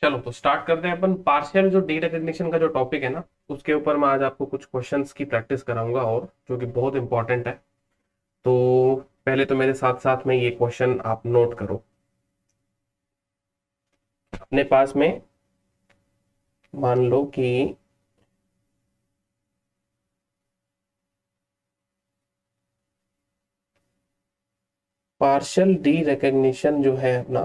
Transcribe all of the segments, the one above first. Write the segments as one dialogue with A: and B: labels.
A: चलो तो स्टार्ट करते हैं अपन। पार्शियल जो डी रिकग्निशन का जो टॉपिक है ना, उसके ऊपर मैं आज आपको कुछ क्वेश्चंस की प्रैक्टिस कराऊंगा, और जो कि बहुत इंपॉर्टेंट है। तो पहले तो मेरे साथ साथ में ये क्वेश्चन आप नोट करो अपने पास में। मान लो कि पार्शियल डी रिकग्निशन जो है अपना,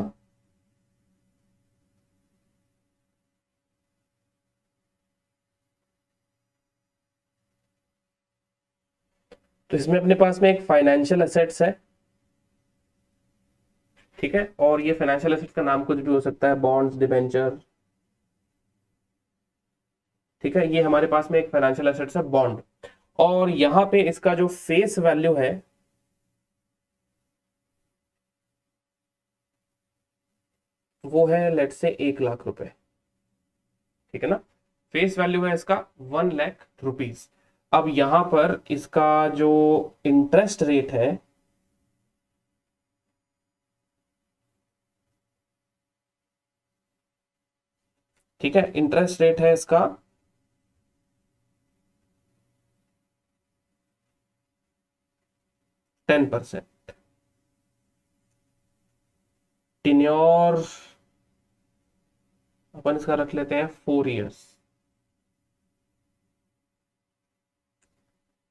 A: तो इसमें अपने पास में एक फाइनेंशियल एसेट्स है। ठीक है, और ये फाइनेंशियल एसेट्स का नाम कुछ भी हो सकता है, बॉन्ड्स, डिबेंचर। ठीक है, ये हमारे पास में एक फाइनेंशियल एसेट्स है, बॉन्ड। और यहाँ पे इसका जो फेस वैल्यू है वो है लेट से 1 लाख रुपए। ठीक है ना, फेस वैल्यू है इसका 1 लाख रुपीज। अब यहां पर इसका जो इंटरेस्ट रेट है, ठीक है, इंटरेस्ट रेट है इसका 10%। टिन्योर अपन इसका रख लेते हैं 4 इयर्स।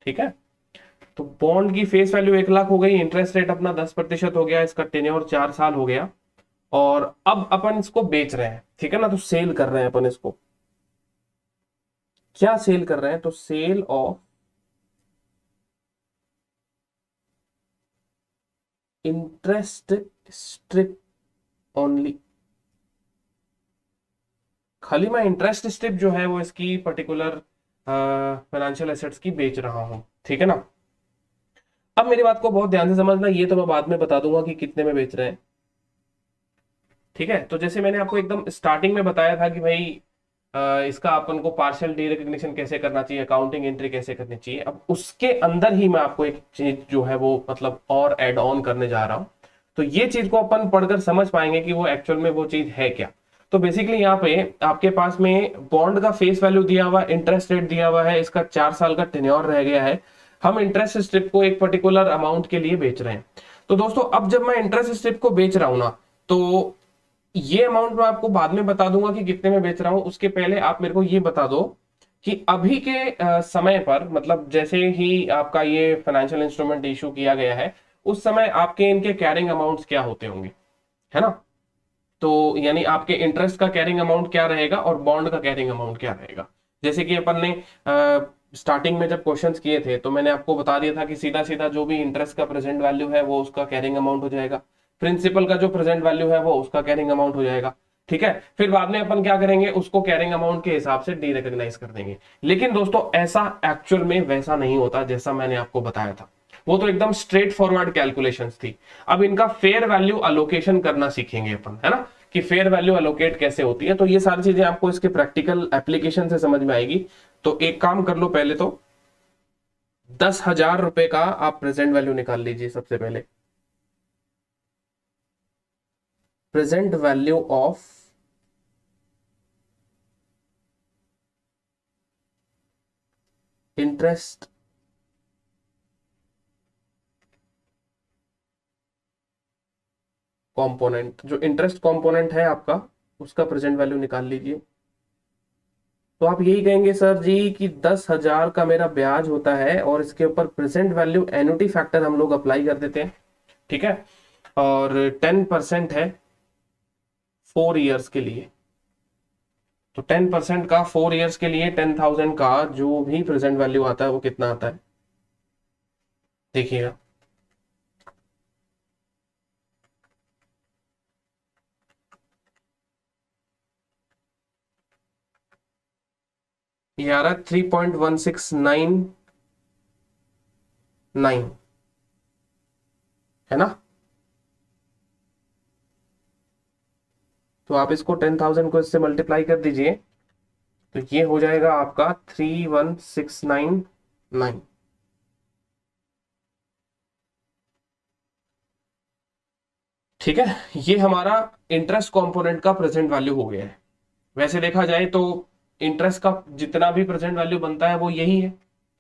A: ठीक है, तो बॉन्ड की फेस वैल्यू 1 लाख हो गई, इंटरेस्ट रेट अपना 10% हो गया, इसका टेन्योर 4 साल हो गया। और अब अपन इसको बेच रहे हैं, ठीक है ना, तो सेल कर रहे हैं अपन इसको। क्या सेल कर रहे हैं? तो sale of interest strip only. खाली मैं इंटरेस्ट स्ट्रिप जो है वो इसकी पर्टिकुलर फाइनेंशियल एसेट्स की बेच रहा हूं। ठीक है ना, अब मेरी बात को बहुत ध्यान से समझना, ये तो मैं बाद में बता दूंगा कि कितने में बेच रहे हैं। ठीक है, तो जैसे मैंने आपको एकदम स्टार्टिंग में बताया था कि भाई इसका अपन को पार्शियल डी रिकग्निशन कैसे करना चाहिए, अकाउंटिंग एंट्री कैसे करनी चाहिए, अब उसके अंदर ही मैं आपको एक चीज जो है वो मतलब और एड ऑन करने जा रहा हूं। तो ये चीज को अपन पढ़कर समझ पाएंगे कि वो एक्चुअल में वो चीज है क्या। तो बेसिकली यहाँ पे आपके पास में बॉन्ड का फेस वैल्यू दिया हुआ, इंटरेस्ट रेट दिया हुआ है, इसका 4 साल का टेन्योर रह गया है। हम इंटरेस्ट स्ट्रिप को एक पर्टिकुलर अमाउंट के लिए बेच रहे हैं। तो दोस्तों अब जब मैं इंटरेस्ट स्ट्रिप को बेच रहा हूं ना, तो ये अमाउंट मैं आपको बाद में बता दूंगा कि कितने में बेच रहा हूं। उसके पहले आप मेरे को ये बता दो कि अभी के समय पर, मतलब जैसे ही आपका ये फाइनेंशियल इंस्ट्रूमेंट इशू किया गया है, उस समय आपके इनके कैरिंग अमाउंट्स क्या होते होंगे, है ना। तो यानी आपके इंटरेस्ट का कैरिंग अमाउंट क्या रहेगा और बॉन्ड का कैरिंग अमाउंट क्या रहेगा। जैसे कि अपन ने स्टार्टिंग में जब क्वेश्चंस किए थे तो मैंने आपको बता दिया था कि सीधा सीधा जो भी इंटरेस्ट का प्रेजेंट वैल्यू है वो उसका कैरिंग अमाउंट हो जाएगा, प्रिंसिपल का जो प्रेजेंट वैल्यू है वो उसका कैरिंग अमाउंट हो जाएगा। ठीक है, फिर बाद में अपन क्या करेंगे, उसको कैरिंग अमाउंट के हिसाब से डी रिकॉग्नाइज कर देंगे। लेकिन दोस्तों ऐसा एक्चुअल में वैसा नहीं होता जैसा मैंने आपको बताया था। वो तो एकदम स्ट्रेट फॉरवर्ड कैलकुलेशंस थी। अब इनका फेयर वैल्यू अलोकेशन करना सीखेंगे अपन, है ना, कि फेयर वैल्यू अलोकेट कैसे होती है। तो ये सारी चीजें आपको इसके प्रैक्टिकल एप्लीकेशन से समझ में आएगी। तो एक काम कर लो, पहले तो 10,000 रुपए का आप प्रेजेंट वैल्यू निकाल लीजिए सबसे पहले। Present value of interest component, जो इंटरेस्ट कंपोनेंट है आपका, उसका प्रेजेंट वैल्यू निकाल लीजिए। तो आप यही कहेंगे सर जी कि 10,000 का मेरा ब्याज होता है और इसके ऊपर प्रेजेंट वैल्यू एन्युटी फैक्टर हम लोग अप्लाई कर देते हैं। ठीक है, और 10% है 4 इयर्स के लिए। तो 10% का 4 इयर्स के लिए 10,000 का जो भी प्रेजेंट वैल्यू आता है वो कितना आता है, देखिएगा। ये आ रहा है 3.1699, है ना। तो आप इसको 10,000 को इससे मल्टीप्लाई कर दीजिए, तो ये हो जाएगा आपका 31699। ठीक है, ये हमारा इंटरेस्ट कंपोनेंट का प्रेजेंट वैल्यू हो गया है। वैसे देखा जाए तो इंटरेस्ट का जितना भी प्रेजेंट वैल्यू बनता है वो यही है,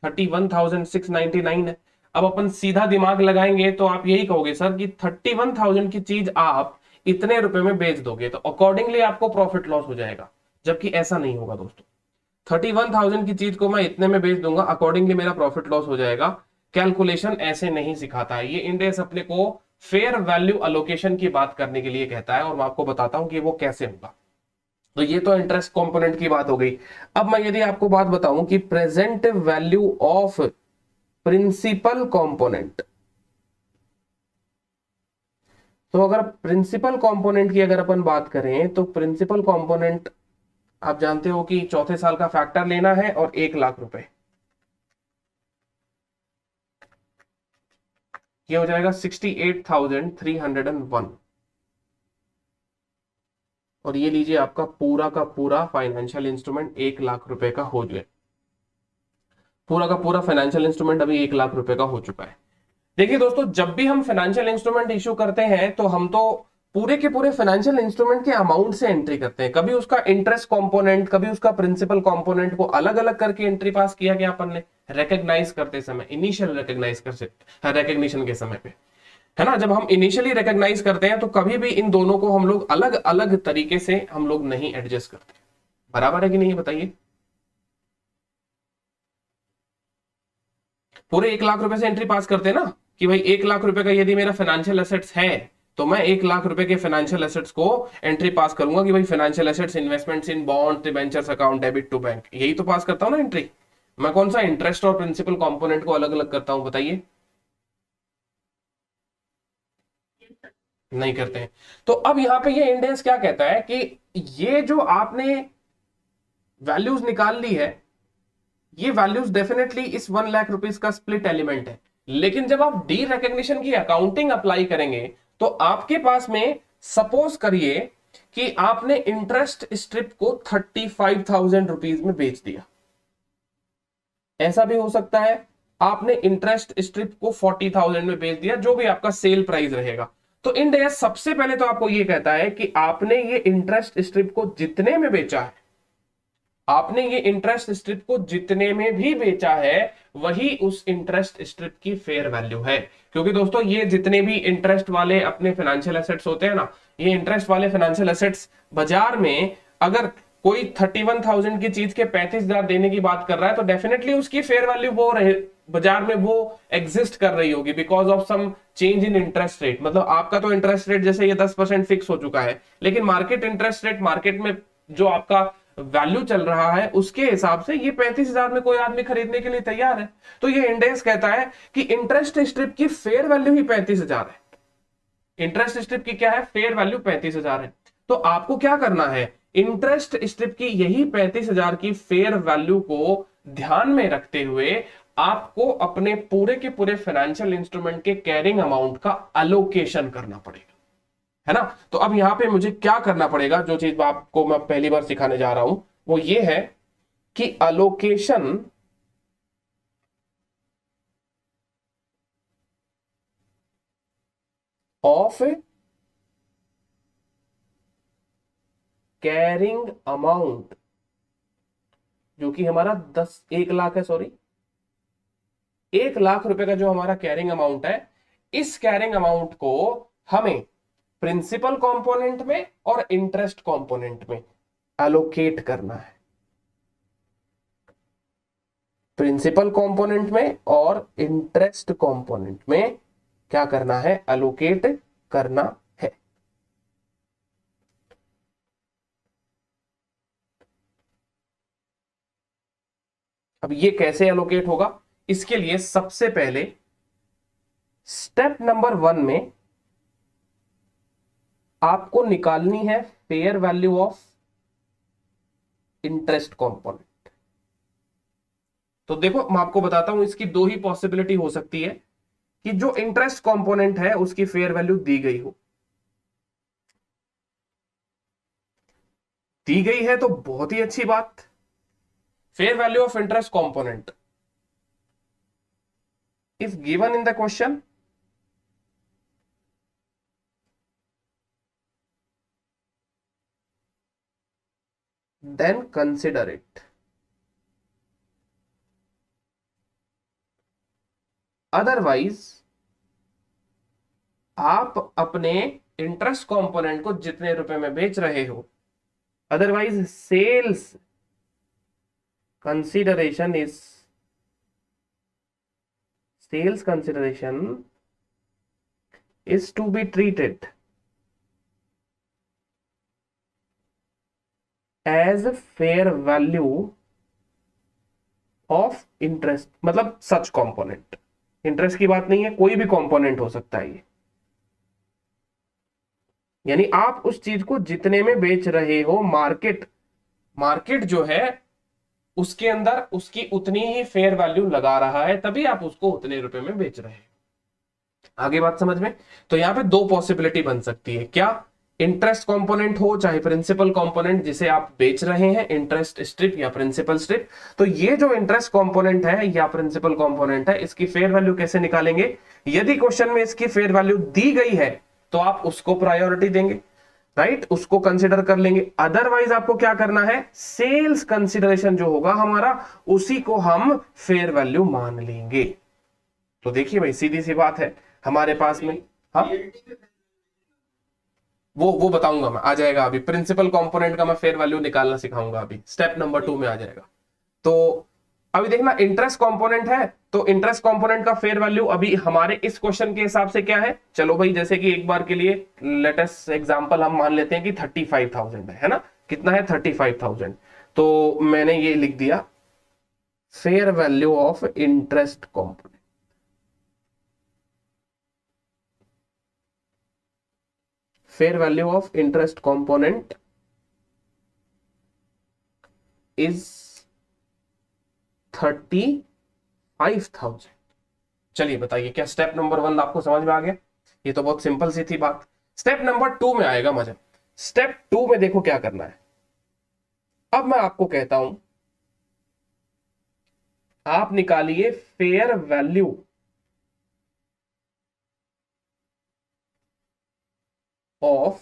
A: 31,699 है। अब अपन सीधा दिमाग लगाएंगे तो आप यही कहोगे सर कि 31,000 की चीज आप इतने रुपए में बेच दोगे तो अकॉर्डिंगली आपको प्रॉफिट लॉस हो जाएगा, जबकि ऐसा नहीं होगा दोस्तों। 31,000 की चीज को मैं इतने में बेच दूंगा, अकॉर्डिंगली मेरा प्रॉफिट लॉस हो जाएगा। कैलकुलेशन ऐसे नहीं सिखाता है ये। इंड एस अपने को फेयर वैल्यू अलोकेशन की बात करने के लिए कहता है, और मैं आपको बताता हूं कि वो कैसे होगा। तो ये तो इंटरेस्ट कंपोनेंट की बात हो गई। अब मैं यदि आपको बात बताऊं कि present value of principal component, तो अगर प्रिंसिपल कंपोनेंट की अगर अपन बात करें तो प्रिंसिपल कंपोनेंट आप जानते हो कि चौथे साल का फैक्टर लेना है और 1 लाख रुपए, ये हो जाएगा 68,301। और ये लीजिए आपका पूरा का पूरा फाइनेंशियल इंस्ट्रूमेंट 1 लाख रुपए का हो जाए, पूरा का पूरा फाइनेंशियल इंस्ट्रूमेंट अभी 1 लाख रुपए का हो चुका है। देखिए दोस्तों, जब भी हम फाइनेंशियल इंस्ट्रूमेंट इशू करते हैं तो हम तो पूरे के पूरे फाइनेंशियल इंस्ट्रूमेंट के अमाउंट से एंट्री करते हैं। कभी उसका इंटरेस्ट कंपोनेंट, कभी उसका प्रिंसिपल कंपोनेंट को अलग अलग करके एंट्री पास किया गया अपन ने रिकॉग्नाइज करते समय, इनिशियल रिकॉग्नाइज कर सकते रिकॉग्निशन के समय पे, है ना। जब हम इनिशियली रिकॉग्नाइज करते हैं तो कभी भी इन दोनों को हम लोग अलग अलग तरीके से हम लोग नहीं एडजस्ट करते। बराबर है कि नहीं, बताइए। पूरे 1 लाख रुपए से एंट्री पास करते हैं ना, कि भाई 1 लाख रुपए का यदि मेरा फाइनेंशियल एसेट्स है तो मैं 1 लाख रुपए के फाइनेंशियल एसेट्स को एंट्री पास करूंगा कि भाई financial assets, investments in bond, debentures account, debit to bank, यही तो पास करता हूं ना एंट्री। मैं कौन सा इंटरेस्ट और प्रिंसिपल कंपोनेंट को अलग अलग करता हूं, बताइए। नहीं करते हैं। तो अब यहां पे ये इंडेक्स क्या कहता है कि ये जो आपने वैल्यूज निकाल ली है, ये वैल्यूज डेफिनेटली इस 1 लाख रुपीज का स्प्लिट एलिमेंट है। लेकिन जब आप डी रिकॉग्निशन की अकाउंटिंग अप्लाई करेंगे तो आपके पास में, सपोज करिए कि आपने इंटरेस्ट स्ट्रिप को 35,000 रुपीज में बेच दिया। ऐसा भी हो सकता है आपने इंटरेस्ट स्ट्रिप को 40,000 में बेच दिया, जो भी आपका सेल प्राइस रहेगा। तो इंड एस सबसे पहले तो आपको यह कहता है कि आपने ये इंटरेस्ट स्ट्रिप को जितने में बेचा है, आपने ये इंटरेस्ट स्ट्रिप को जितने में भी बेचा है वही उस इंटरेस्ट स्ट्रिप की फेयर वैल्यू है। क्योंकि दोस्तों ये जितने भी इंटरेस्ट वाले अपने फाइनेंशियल एसेट्स होते हैं ना, ये इंटरेस्ट वाले फाइनेंशियल एसेट्स बाजार में अगर कोई 31,000 की चीज के 35,000 देने की बात कर रहा है तो डेफिनेटली उसकी फेयर वैल्यू वो रहे, बाजार में वो एग्जिस्ट कर रही होगी because of some change in interest rate. मतलब आपका तो इंटरेस्ट रेट जैसे ये 10% फिक्स हो चुका है, लेकिन मार्केट इंटरेस्ट रेट, मार्केट में जो आपका वैल्यू चल रहा है उसके हिसाब से ये 35,000 में कोई आदमी खरीदने के लिए तैयार है। तो ये इंडेक्स कहता है कि इंटरेस्ट स्ट्रिप की फेयर वैल्यू ही 35,000 है। इंटरेस्ट स्ट्रिप की क्या है, फेयर वैल्यू 35,000 है। तो आपको क्या करना है, इंटरेस्ट स्ट्रिप की यही 35,000 की फेयर वैल्यू को ध्यान में रखते हुए आपको अपने पूरे के पूरे फाइनेंशियल इंस्ट्रूमेंट के कैरिंग अमाउंट का अलोकेशन करना पड़ेगा, है ना। तो अब यहां पे मुझे क्या करना पड़ेगा, जो चीज आपको मैं पहली बार सिखाने जा रहा हूं वो ये है कि अलोकेशन ऑफ कैरिंग अमाउंट, जो कि हमारा 1 लाख है, सॉरी 1 लाख रुपए का जो हमारा कैरिंग अमाउंट है, इस कैरिंग अमाउंट को हमें प्रिंसिपल कंपोनेंट में और इंटरेस्ट कंपोनेंट में एलोकेट करना है। प्रिंसिपल कंपोनेंट में और इंटरेस्ट कंपोनेंट में क्या करना है, एलोकेट करना है। अब ये कैसे एलोकेट होगा, इसके लिए सबसे पहले स्टेप नंबर 1 में आपको निकालनी है fair value of interest component. तो देखो मैं आपको बताता हूं, इसकी दो ही पॉसिबिलिटी हो सकती है कि जो इंटरेस्ट कंपोनेंट है उसकी फेयर वैल्यू दी गई हो। दी गई है तो बहुत ही अच्छी बात। Fair value of interest component if given in the question, then consider it. Otherwise आप अपने इंटरेस्ट कंपोनेंट को जितने रुपए में बेच रहे हो, otherwise sales consideration is sales consideration is to be treated as fair value of interest। मतलब सच कंपोनेंट, इंटरेस्ट की बात नहीं है, कोई भी कंपोनेंट हो सकता है ये। यानी आप उस चीज को जितने में बेच रहे हो, मार्केट जो है उसके अंदर उसकी उतनी ही फेयर वैल्यू लगा रहा है, तभी आप उसको उतने रुपए में बेच रहे हैं। आगे बात समझ में? तो यहां पे दो पॉसिबिलिटी बन सकती है, क्या इंटरेस्ट कंपोनेंट हो चाहे प्रिंसिपल कंपोनेंट जिसे आप बेच रहे हैं, इंटरेस्ट स्ट्रिप या प्रिंसिपल स्ट्रिप। तो ये जो इंटरेस्ट कंपोनेंट है या प्रिंसिपल कंपोनेंट है, इसकी फेयर वैल्यू कैसे निकालेंगे? यदि क्वेश्चन में इसकी फेयर वैल्यू दी गई है तो आप उसको प्रायोरिटी देंगे, राइट, उसको कंसिडर कर लेंगे। अदरवाइज आपको क्या करना है, सेल्स कंसिडरेशन जो होगा हमारा, उसी को हम फेयर वैल्यू मान लेंगे। तो देखिए भाई, सीधी सी बात है हमारे पास में। हाँ, वो बताऊंगा मैं, आ जाएगा अभी। प्रिंसिपल कंपोनेंट का मैं फेयर वैल्यू निकालना सिखाऊंगा, अभी स्टेप नंबर 2 में आ जाएगा। तो अभी देखना, इंटरेस्ट कंपोनेंट है तो इंटरेस्ट कंपोनेंट का फेयर वैल्यू अभी हमारे इस क्वेश्चन के हिसाब से क्या है। चलो भाई, जैसे कि एक बार के लिए लेटेस्ट एग्जांपल हम मान लेते हैं कि 35,000 है ना। कितना है? 35,000। तो मैंने ये लिख दिया fair value of interest component. Fair value of interest component is 35,000। चलिए बताइए, क्या स्टेप नंबर 1 आपको समझ में आ गया? ये तो बहुत सिंपल सी थी बात। स्टेप नंबर 2 में आएगा मजा। स्टेप 2 में देखो क्या करना है। अब मैं आपको कहता हूं, आप निकालिए fair value of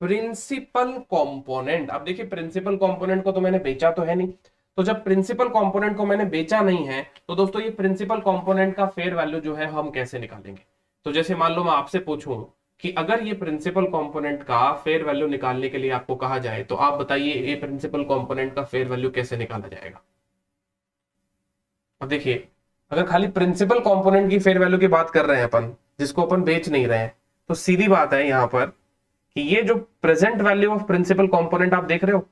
A: principal component. अब देखिए, प्रिंसिपल कंपोनेंट को तो मैंने बेचा तो है नहीं, तो जब प्रिंसिपल कंपोनेंट को मैंने बेचा नहीं है तो दोस्तों ये प्रिंसिपल कंपोनेंट का फेयर वैल्यू जो है हम कैसे निकालेंगे? तो जैसे मान लो मैं आपसे पूछूं कि अगर ये प्रिंसिपल कंपोनेंट का फेयर वैल्यू निकालने के लिए आपको कहा जाए, तो आप बताइए ये प्रिंसिपल कंपोनेंट का फेयर वैल्यू कैसे निकाला जाएगा? अब देखिए, अगर खाली प्रिंसिपल कंपोनेंट की फेयर वैल्यू की बात कर रहे हैं अपन, जिसको अपन बेच नहीं रहे हैं, तो सीधी बात है यहां पर कि ये जो present value of principal component आप देख रहे हो,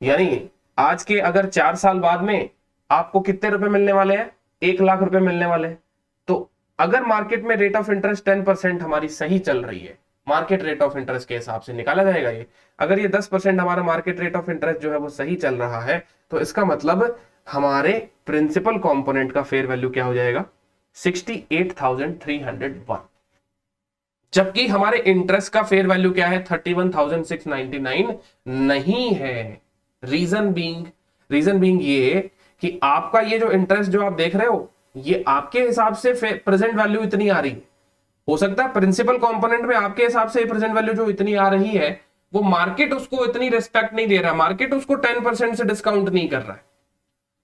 A: यानी आज के अगर 4 साल बाद में आपको कितने रुपए मिलने वाले हैं? 1 लाख रुपए मिलने वाले हैं। तो अगर मार्केट में रेट ऑफ इंटरेस्ट 10% हमारी सही चल रही है, मार्केट रेट ऑफ इंटरेस्ट के हिसाब से निकाला जाएगा ये। अगर ये 10% हमारा मार्केट रेट ऑफ इंटरेस्ट जो है वो सही चल रहा है, तो इसका मतलब हमारे प्रिंसिपल कंपोनेंट का फेयर वैल्यू क्या हो जाएगा? 68,301। जबकि हमारे इंटरेस्ट का फेयर वैल्यू क्या है? 31,699 नहीं है। रीजन बीइंग ये कि आपका ये जो इंटरेस्ट जो आप देख रहे हो, ये आपके हिसाब से प्रेजेंट वैल्यू इतनी आ रही है। हो सकता है प्रिंसिपल कंपोनेंट में आपके हिसाब से प्रेजेंट वैल्यू जो इतनी आ रही है, वो मार्केट उसको इतनी रिस्पेक्ट नहीं दे रहा, मार्केट उसको 10% से डिस्काउंट नहीं कर रहा है।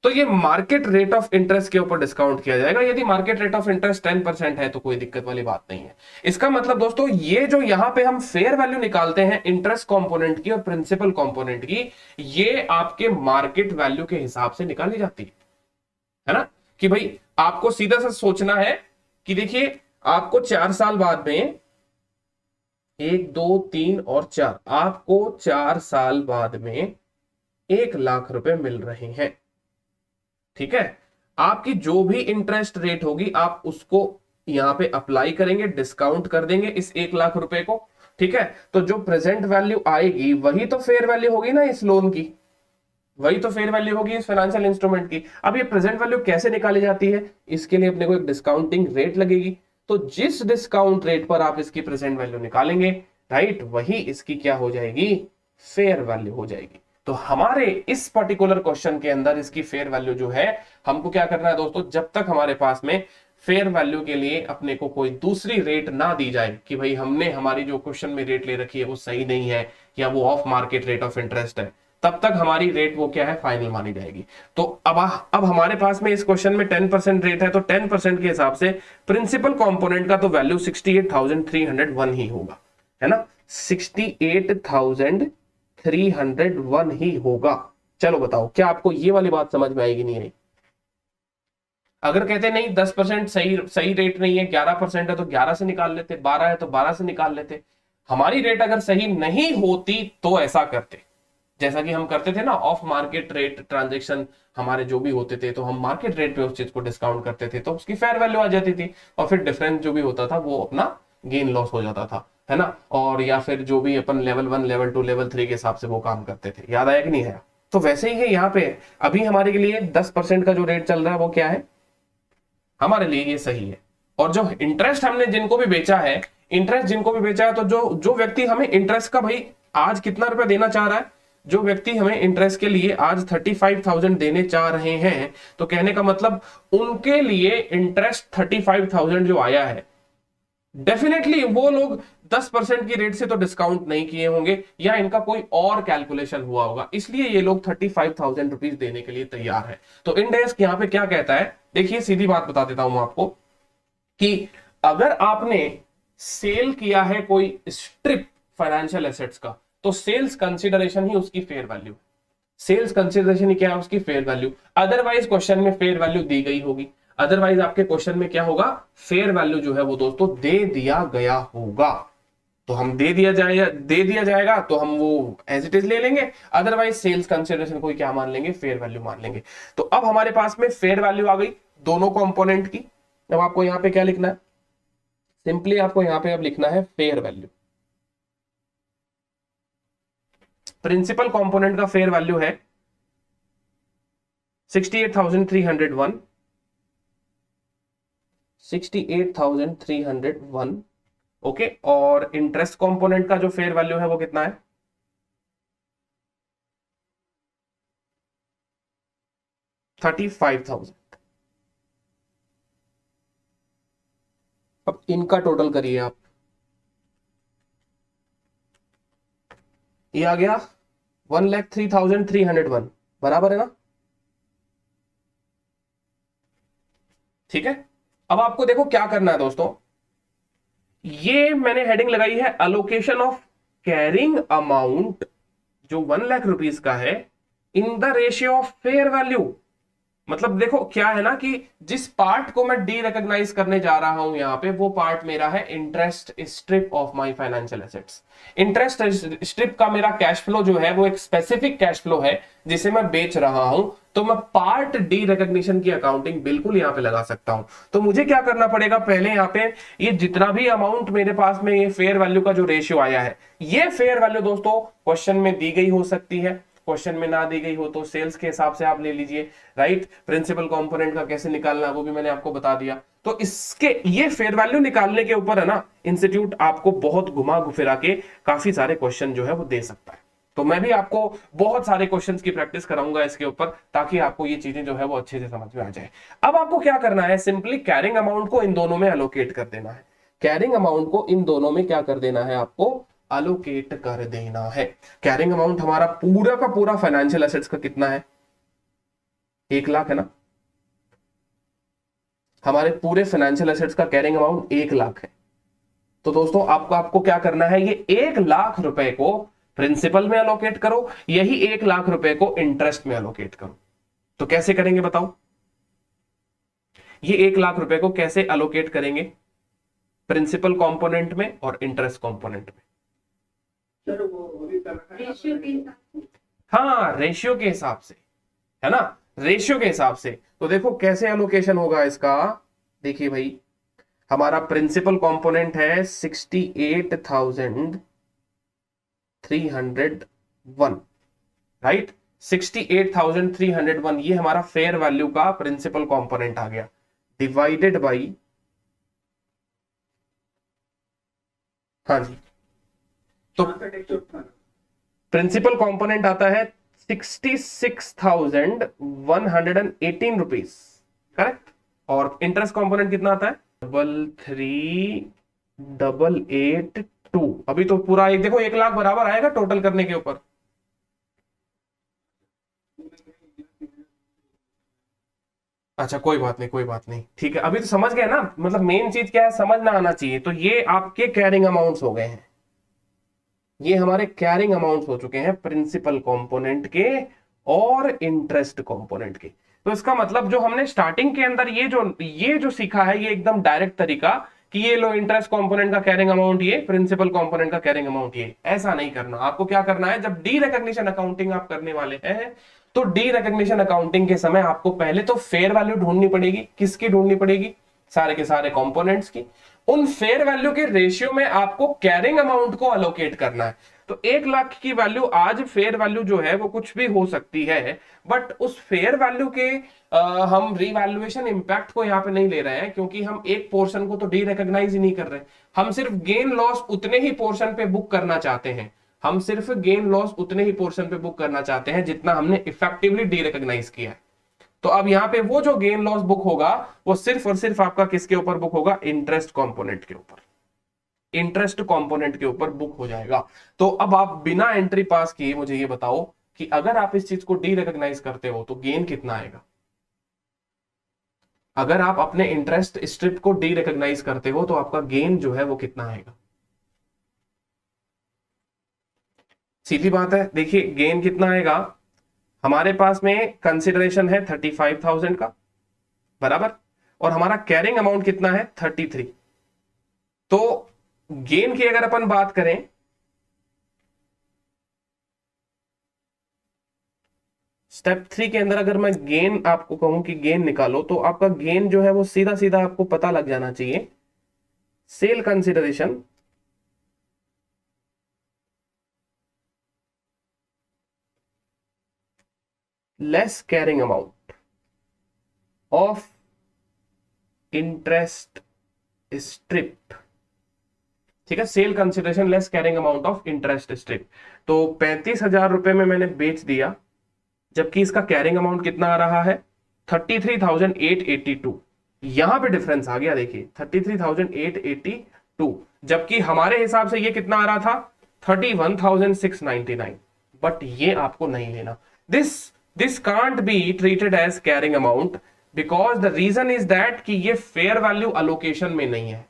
A: तो ये मार्केट रेट ऑफ इंटरेस्ट के ऊपर डिस्काउंट किया जाएगा। यदि मार्केट रेट ऑफ इंटरेस्ट 10% है तो कोई दिक्कत वाली बात नहीं है। इसका मतलब दोस्तों, ये जो यहां पे हम फेयर वैल्यू निकालते हैं इंटरेस्ट कंपोनेंट की और प्रिंसिपल कंपोनेंट की, ये आपके मार्केट वैल्यू के हिसाब से निकाली जाती है ना। कि भाई आपको सीधा सा सोचना है कि देखिए, आपको 4 साल बाद में 1 2 3 और 4, आपको 4 साल बाद में 1 लाख रुपए मिल रहे हैं। ठीक है, आपकी जो भी इंटरेस्ट रेट होगी आप उसको यहां पे अप्लाई करेंगे, डिस्काउंट कर देंगे इस 1 लाख रुपए को। ठीक है, तो जो प्रेजेंट वैल्यू आएगी वही तो फेयर वैल्यू होगी ना इस लोन की, वही तो फेयर वैल्यू होगी इस फाइनेंशियल इंस्ट्रूमेंट की। अब ये प्रेजेंट वैल्यू कैसे निकाली जाती है? इसके लिए अपने को एक डिस्काउंटिंग रेट लगेगी। तो जिस डिस्काउंट रेट पर आप इसकी प्रेजेंट वैल्यू निकालेंगे, राइट, वही इसकी क्या हो जाएगी? फेयर वैल्यू हो जाएगी। तो हमारे इस पर्टिकुलर क्वेश्चन के अंदर इसकी फेयर वैल्यू जो है, हमको क्या करना है दोस्तों, जब तक हमारे पास में फेयर वैल्यू के लिए अपने को कोई दूसरी रेट ना दी जाए कि भाई हमने हमारी जो क्वेश्चन में रेट ले रखी है वो सही नहीं है या वो of market rate of interest है, तब तक हमारी रेट वो क्या है, फाइनल मानी जाएगी। तो अब हमारे पास में इस क्वेश्चन में 10% रेट है, तो 10% के हिसाब से प्रिंसिपल कंपोनेंट का तो वैल्यू 68,301 ही होगा, है ना, 68,301 ही होगा। चलो बताओ, क्या आपको ये वाली बात समझ में आएगी, नहीं आई? अगर कहते नहीं 10% सही सही रेट नहीं है, 11% है तो 11 से निकाल लेते, 12 है तो 12 से निकाल लेते। हमारी रेट अगर सही नहीं होती तो ऐसा करते, जैसा कि हम करते थे ना, ऑफ मार्केट रेट ट्रांजेक्शन हमारे जो भी होते थे, तो हम मार्केट रेट पे उस चीज को डिस्काउंट करते थे, तो उसकी फेयर वैल्यू आ जाती थी, और फिर डिफरेंस जो भी होता था वो अपना गेन लॉस हो जाता था, है ना। और या फिर जो भी अपन लेवल 1 लेवल 2 लेवल 3 के हिसाब से वो काम करते थे, याद आया कि नहीं है? तो वैसे ही है यहाँ पे, अभी हमारे के लिए 10% का जो रेट चल रहा है वो क्या है, हमारे लिए ये सही है। और जो इंटरेस्ट हमने जिनको भी बेचा है, इंटरेस्ट जिनको भी बेचा है, तो जो जो व्यक्ति हमें इंटरेस्ट का भाई आज कितना रुपया देना चाह रहा है, जो व्यक्ति हमें इंटरेस्ट के लिए आज 35,000 देने चाह रहे हैं, तो कहने का मतलब उनके लिए इंटरेस्ट 35,000 जो आया है, डेफिनेटली वो लोग 10% की रेट से तो डिस्काउंट नहीं किए होंगे, या इनका कोई और कैलकुलेशन हुआ होगा, इसलिए ये लोग 35,000 रुपीज देने के लिए तैयार है। तो इंडेस्क यहां पे क्या कहता है, देखिए सीधी बात बता देता हूं आपको, कि अगर आपने सेल किया है कोई स्ट्रिप फाइनेंशियल एसेट्स का, तो सेल्स कंसिडरेशन ही उसकी फेयर वैल्यू, सेल्स कंसिडरेशन ही क्या है, उसकी फेयर वैल्यू। अदरवाइज क्वेश्चन में फेयर वैल्यू दी गई होगी, अदरवाइज आपके क्वेश्चन में क्या होगा, फेयर वैल्यू जो है वो दोस्तों दे दिया गया होगा। तो हम दे दिया जाएगा तो हम वो एज इट इज ले लेंगे, अदरवाइज सेल्स कंसिडरेशन को क्या मान लेंगे, फेयर वैल्यू मान लेंगे। तो अब हमारे पास में फेयर वैल्यू आ गई दोनों कंपोनेंट की। अब आपको यहां पे क्या लिखना है, सिंपली आपको यहां पे अब लिखना है फेयर वैल्यू। प्रिंसिपल कंपोनेंट का फेयर वैल्यू है 68,301, 68,301, ओके। और इंटरेस्ट कंपोनेंट का जो फेयर वैल्यू है वो कितना है, 35,000। अब इनका टोटल करिए आप, ये आ गया 1,03,301, बराबर है ना, ठीक है। अब आपको देखो क्या करना है दोस्तों, ये मैंने हेडिंग लगाई है अलोकेशन ऑफ कैरिंग अमाउंट जो 1,00,000 रुपीज का है in the ratio of fair value. मतलब देखो क्या है ना, कि जिस पार्ट को मैं डी रिकॉग्नाइज करने जा रहा हूं यहां पे, वो पार्ट मेरा है interest strip of my financial assets. Interest strip का मेरा कैश फ्लो जो है वो एक स्पेसिफिक कैश फ्लो है जिसे मैं बेच रहा हूं, तो मैं पार्ट डी रिकॉग्निशन की अकाउंटिंग बिल्कुल यहां पे लगा सकता हूं। तो मुझे क्या करना पड़ेगा, पहले यहां पे ये जितना भी अमाउंट मेरे पास में ये फेयर वैल्यू का जो रेशियो आया है, ये फेयर वैल्यू दोस्तों क्वेश्चन में दी गई हो सकती है, क्वेश्चन में ना दी गई हो तो सेल्स के हिसाब से आप ले लीजिए, राइट। प्रिंसिपल कंपोनेंट का कैसे निकालना वो भी मैंने आपको बता दिया। तो इसके ये फेयर वैल्यू निकालने के ऊपर है ना, इंस्टीट्यूट आपको बहुत घुमा फिरा के काफी सारे क्वेश्चन जो है वो दे सकता है। तो मैं भी आपको बहुत सारे क्वेश्चंस की प्रैक्टिस कराऊंगा इसके ऊपर, ताकि आपको ये चीजें जो है वो अच्छे से समझ में आ जाए। अब आपको क्या करना है, सिंपली कैरिंग अमाउंट को इन दोनों में एलोकेट कर देना है, कैरिंग अमाउंट को इन दोनों में क्या कर देना है, आपको अलोकेट कर देना है। कैरिंग अमाउंट हमारा पूरा का पूरा फाइनेंशियल एसेट्स का कितना है, 1,00,000 है ना, हमारे पूरे फाइनेंशियल एसेट्स का कैरिंग अमाउंट 1,00,000 है। तो दोस्तों आपको आपको क्या करना है, ये 1,00,000 रुपए को प्रिंसिपल में अलोकेट करो, यही 1,00,000 रुपए को इंटरेस्ट में अलोकेट करो। तो कैसे करेंगे बताओ, ये 1,00,000 रुपए को कैसे अलोकेट करेंगे, प्रिंसिपल कंपोनेंट में और इंटरेस्ट कंपोनेंट में। हाँ, रेशियो के हिसाब से, है ना, रेशियो के हिसाब से। तो देखो कैसे एलोकेशन होगा इसका, देखिए भाई हमारा प्रिंसिपल कंपोनेंट है 68,301, राइट, 68,301 ये हमारा फेयर वैल्यू का प्रिंसिपल कंपोनेंट आ गया, डिवाइडेड बाई, हाँ जी, तो प्रिंसिपल कंपोनेंट आता है 66,118 रुपीज, करेक्ट। और इंटरेस्ट कंपोनेंट कितना आता है? 33,882। अभी तो पूरा एक देखो 1 लाख बराबर आएगा टोटल करने के ऊपर। अच्छा कोई बात नहीं, कोई बात नहीं, ठीक है। अभी तो समझ गए ना, मतलब मेन चीज क्या है समझना आना चाहिए। तो ये आपके कैरिंग अमाउंट्स हो गए हैं, ये हमारे कैरिंग अमाउंट्स हो चुके हैं प्रिंसिपल कंपोनेंट के और इंटरेस्ट कंपोनेंट के। तो इसका मतलब जो हमने स्टार्टिंग के अंदर ये जो सीखा है, ये एकदम डायरेक्ट तरीका कि ये लो इंटरेस्ट कंपोनेंट का कैरिंग अमाउंट, ये प्रिंसिपल कंपोनेंट का कैरिंग अमाउंट, ये ऐसा नहीं करना। आपको क्या करना है, जब डी रिकॉग्निशन अकाउंटिंग आप करने वाले हैं, तो डी रिकॉग्निशन अकाउंटिंग के समय आपको पहले तो फेयर वैल्यू ढूंढनी पड़ेगी। किसकी ढूंढनी पड़ेगी? सारे के सारे कंपोनेंट्स की। उन फेयर वैल्यू के रेशियो में आपको कैरिंग अमाउंट को अलोकेट करना है। तो 1 लाख की वैल्यू आज फेयर वैल्यू जो है वो कुछ भी हो सकती है, बट उस फेयर वैल्यू के हम रीवैल्यूएशन इंपैक्ट को यहां पे नहीं ले रहे हैं, क्योंकि हम एक पोर्शन को तो डी रिकॉग्नाइज ही नहीं कर रहे। हम सिर्फ गेन लॉस उतने ही पोर्शन पे बुक करना चाहते हैं, हम सिर्फ गेन लॉस उतने ही पोर्शन पे बुक करना चाहते हैं जितना हमने इफेक्टिवली डी रिकॉग्नाइज किया है। तो अब यहां पे वो जो गेन लॉस बुक होगा वो सिर्फ और सिर्फ आपका किसके ऊपर बुक होगा? इंटरेस्ट कंपोनेंट के ऊपर, इंटरेस्ट कंपोनेंट के ऊपर बुक हो जाएगा। तो अब आप बिना एंट्री पास किए मुझे ये बताओ कि अगर आप इस चीज को डी रिकॉग्नाइज करते हो तो गेन कितना आएगा? अगर आप अपने इंटरेस्ट स्ट्रिप को डी रिकॉग्नाइज करते हो तो आपका गेन जो है वो कितना आएगा? सीधी बात है, देखिए गेन कितना आएगा। हमारे पास में कंसिडरेशन है 35,000 का, बराबर, और हमारा कैरिंग अमाउंट कितना है? 33। तो गेन की अगर अपन बात करें, स्टेप 3 के अंदर अगर मैं गेन आपको कहूं कि गेन निकालो, तो आपका गेन जो है वो सीधा सीधा आपको पता लग जाना चाहिए। Sale consideration less carrying amount of interest strip, ठीक है। Sale consideration less carrying amount of interest strip. तो 35,000 रुपए में मैंने बेच दिया, जबकि इसका कैरिंग अमाउंट कितना आ रहा है? 33,882। यहां पे डिफरेंस आ गया, देखिए 33,882, जबकि हमारे हिसाब से ये कितना आ रहा था? 31,699। बट ये आपको नहीं लेना। This can't be treated as carrying amount, because the reason is that कि ये फेयर वैल्यू अलोकेशन में नहीं है।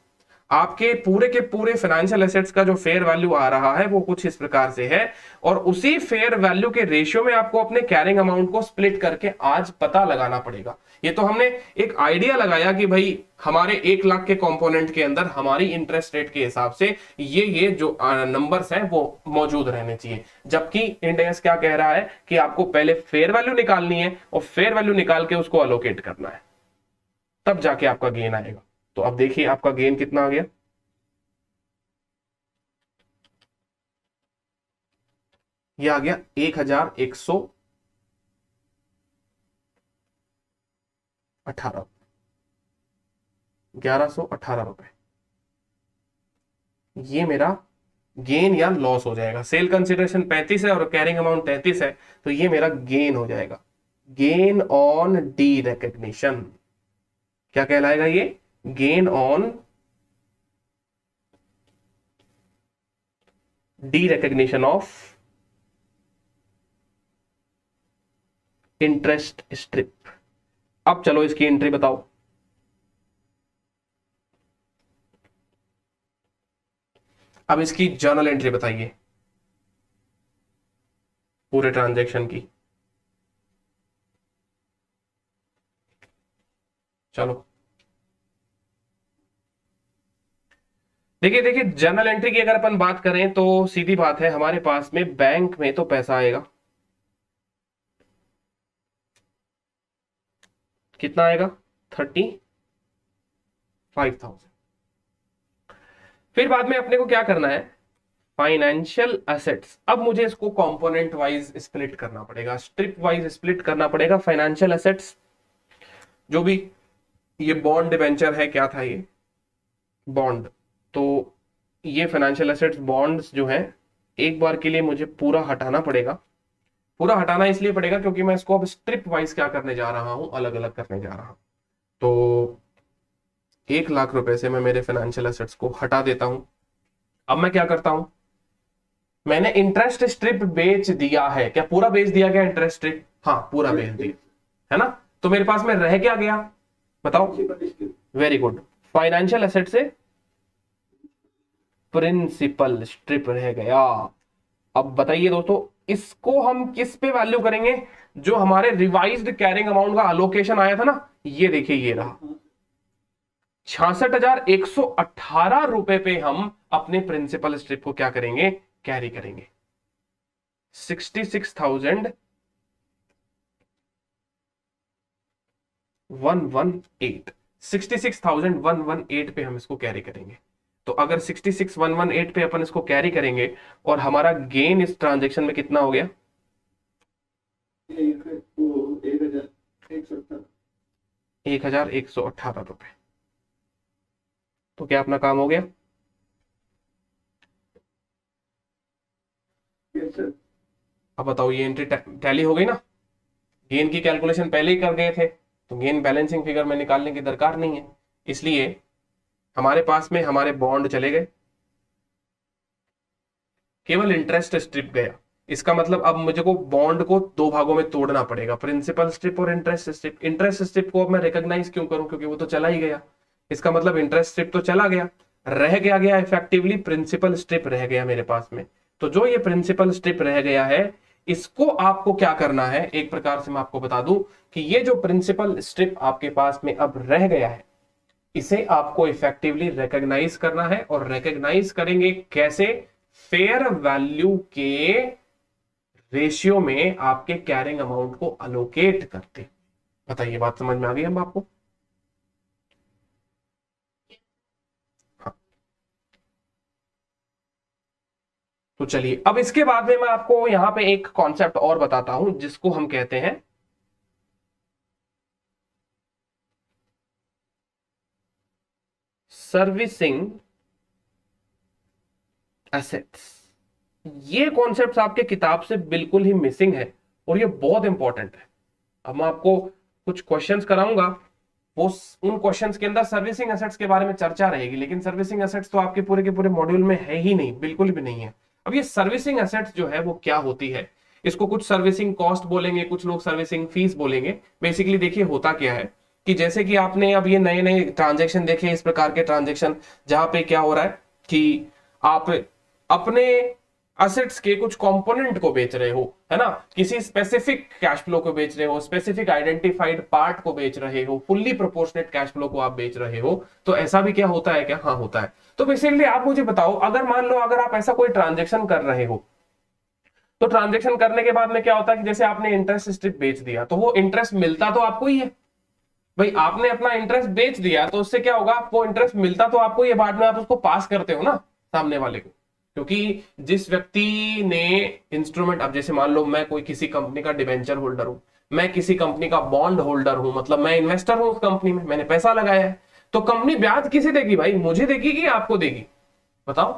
A: आपके के पूरे फाइनेंशियल एसेट्स का जो फेयर वैल्यू आ रहा है वो कुछ इस प्रकार से है, और उसी फेयर वैल्यू के रेशियो में आपको अपने कैरिंग अमाउंट को स्प्लिट करके आज पता लगाना पड़ेगा। ये तो हमने एक आइडिया लगाया कि भाई हमारे 1 लाख के कंपोनेंट के अंदर हमारी इंटरेस्ट रेट के हिसाब से ये जो नंबर्स हैं वो मौजूद रहने चाहिए। जबकि इंड एस क्या कह रहा है कि आपको पहले फेयर वैल्यू निकालनी है, और फेयर वैल्यू निकाल के उसको अलोकेट करना है, तब जाके आपका गेन आएगा। तो अब देखिए आपका गेन कितना आ गया? ये आ गया 1,118, 1,118 रुपए। ये मेरा गेन या लॉस हो जाएगा। सेल कंसिडरेशन 35 है और कैरिंग अमाउंट 33 है, तो ये मेरा गेन हो जाएगा। गेन ऑन डी रिकॉग्निशन क्या कहलाएगा? ये gain on D recognition of interest strip. अब चलो इसकी एंट्री बताओ। अब इसकी जर्नल एंट्री बताइए पूरे ट्रांजैक्शन की। चलो देखिए देखिए, जर्नल एंट्री की अगर अपन बात करें तो सीधी बात है, हमारे पास में बैंक में तो पैसा आएगा, कितना आएगा? 35,000। फिर बाद में अपने को क्या करना है? Financial assets. अब मुझे इसको कंपोनेंट वाइज स्प्लिट करना पड़ेगा, स्ट्रिप वाइज स्प्लिट करना पड़ेगा। फाइनेंशियल एसेट्स जो भी ये बॉन्ड डिबेंचर है, क्या था ये? बॉन्ड। तो ये फाइनेंशियल एसेट्स बॉन्ड्स जो है एक बार के लिए मुझे पूरा हटाना पड़ेगा। पूरा हटाना इसलिए पड़ेगा क्योंकि मैं इसको अब स्ट्रिप वाइज क्या करने जा रहा हूं, अलग अलग करने जा रहा हूं। तो 1 लाख रुपए से मैं मेरे फाइनेंशियल एसेट्स को हटा देता हूं। अब मैं क्या करता हूं, मैंने इंटरेस्ट स्ट्रिप बेच दिया है, क्या पूरा बेच दिया क्या इंटरेस्ट स्ट्रिप? हाँ पूरा बेच दिया है ना। तो मेरे पास में रह क्या गया बताओ? वेरी गुड, फाइनेंशियल एसेट से प्रिंसिपल स्ट्रिप रह गया। अब बताइए दोस्तों, इसको हम किस पे वैल्यू करेंगे? जो हमारे रिवाइज्ड कैरिंग अमाउंट का अलोकेशन आया था ना, ये देखिए ये रहा 66,118 रुपए पे हम अपने प्रिंसिपल स्ट्रिप को क्या करेंगे, कैरी करेंगे। 66,118 66,118 पे हम इसको कैरी करेंगे। तो अगर 66,118 पे अपन इसको कैरी करेंगे और हमारा गेन इस ट्रांजेक्शन में कितना हो गया? 1,118 रुपए। तो क्या अपना काम हो गया? अब बताओ, ये एंट्री टैली हो गई ना? गेन की कैलकुलेशन पहले ही कर गए थे, तो गेन बैलेंसिंग फिगर में निकालने की दरकार नहीं है। इसलिए हमारे पास में हमारे बॉन्ड चले गए, केवल इंटरेस्ट स्ट्रिप गया। इसका मतलब अब मुझे को बॉन्ड को दो भागों में तोड़ना पड़ेगा, प्रिंसिपल स्ट्रिप और इंटरेस्ट स्ट्रिप। इंटरेस्ट स्ट्रिप को अब मैं रिकॉग्नाइज क्यों करूं, क्योंकि वो तो चला ही गया। इसका मतलब इंटरेस्ट स्ट्रिप तो चला गया, रह गया इफेक्टिवली प्रिंसिपल स्ट्रिप रह गया मेरे पास में। तो जो ये प्रिंसिपल स्ट्रिप रह गया है, इसको आपको क्या करना है, एक प्रकार से मैं आपको बता दूं कि ये जो प्रिंसिपल स्ट्रिप आपके पास में अब रह गया है, इसे आपको इफेक्टिवली रिकॉग्नाइज करना है। और रिकॉग्नाइज करेंगे कैसे? फेयर वैल्यू के रेशियो में आपके कैरिंग अमाउंट को अलोकेट करते। बताइए, बात समझ में आ गई हम आपको? हाँ। तो चलिए, अब इसके बाद में मैं आपको यहां पे एक कॉन्सेप्ट और बताता हूं, जिसको हम कहते हैं सर्विसिंग एसेट्स। ये कॉन्सेप्ट आपके किताब से बिल्कुल ही मिसिंग है और ये बहुत इंपॉर्टेंट है। अब मैं आपको कुछ क्वेश्चंस कराऊंगा, वो उन क्वेश्चंस के अंदर सर्विसिंग एसेट्स के बारे में चर्चा रहेगी, लेकिन सर्विसिंग एसेट्स तो आपके पूरे के पूरे मॉड्यूल में है ही नहीं, बिल्कुल भी नहीं है। अब ये सर्विसिंग एसेट्स जो है वो क्या होती है, इसको कुछ सर्विसिंग कॉस्ट बोलेंगे, कुछ लोग सर्विसिंग फीस बोलेंगे। बेसिकली देखिए होता क्या है कि जैसे कि आपने अब ये नए नए ट्रांजेक्शन देखे, इस प्रकार के ट्रांजेक्शन जहां पे क्या हो रहा है कि आप अपने असेट्स के कुछ कंपोनेंट को बेच रहे हो, है ना, किसी स्पेसिफिक कैश फ्लो को बेच रहे हो, स्पेसिफिक आइडेंटिफाइड पार्ट को बेच रहे हो, फुल्ली प्रोपोर्शनेट कैश फ्लो को आप बेच रहे हो। तो ऐसा भी क्या होता है क्या? हाँ होता है। तो बेसिकली आप मुझे बताओ, अगर मान लो अगर आप ऐसा कोई ट्रांजेक्शन कर रहे हो, तो ट्रांजेक्शन करने के बाद में क्या होता है कि जैसे आपने इंटरेस्ट स्ट्रिप बेच दिया, तो वो इंटरेस्ट मिलता तो आपको ही है भाई। आपने अपना इंटरेस्ट बेच दिया तो उससे क्या होगा, वो इंटरेस्ट मिलता तो आपको ही है, बाद में आप उसको पास करते हो ना सामने वाले को। क्योंकि जिस व्यक्ति ने इंस्ट्रूमेंट, अब जैसे मान लो मैं कोई किसी कंपनी का डिबेंचर होल्डर हूं, मैं किसी कंपनी का बॉन्ड होल्डर हूं, मतलब मैं इन्वेस्टर हूं उस कंपनी में, मैंने पैसा लगाया है, तो कंपनी ब्याज किसे देगी भाई? मुझे देगी कि आपको देगी? बताओ।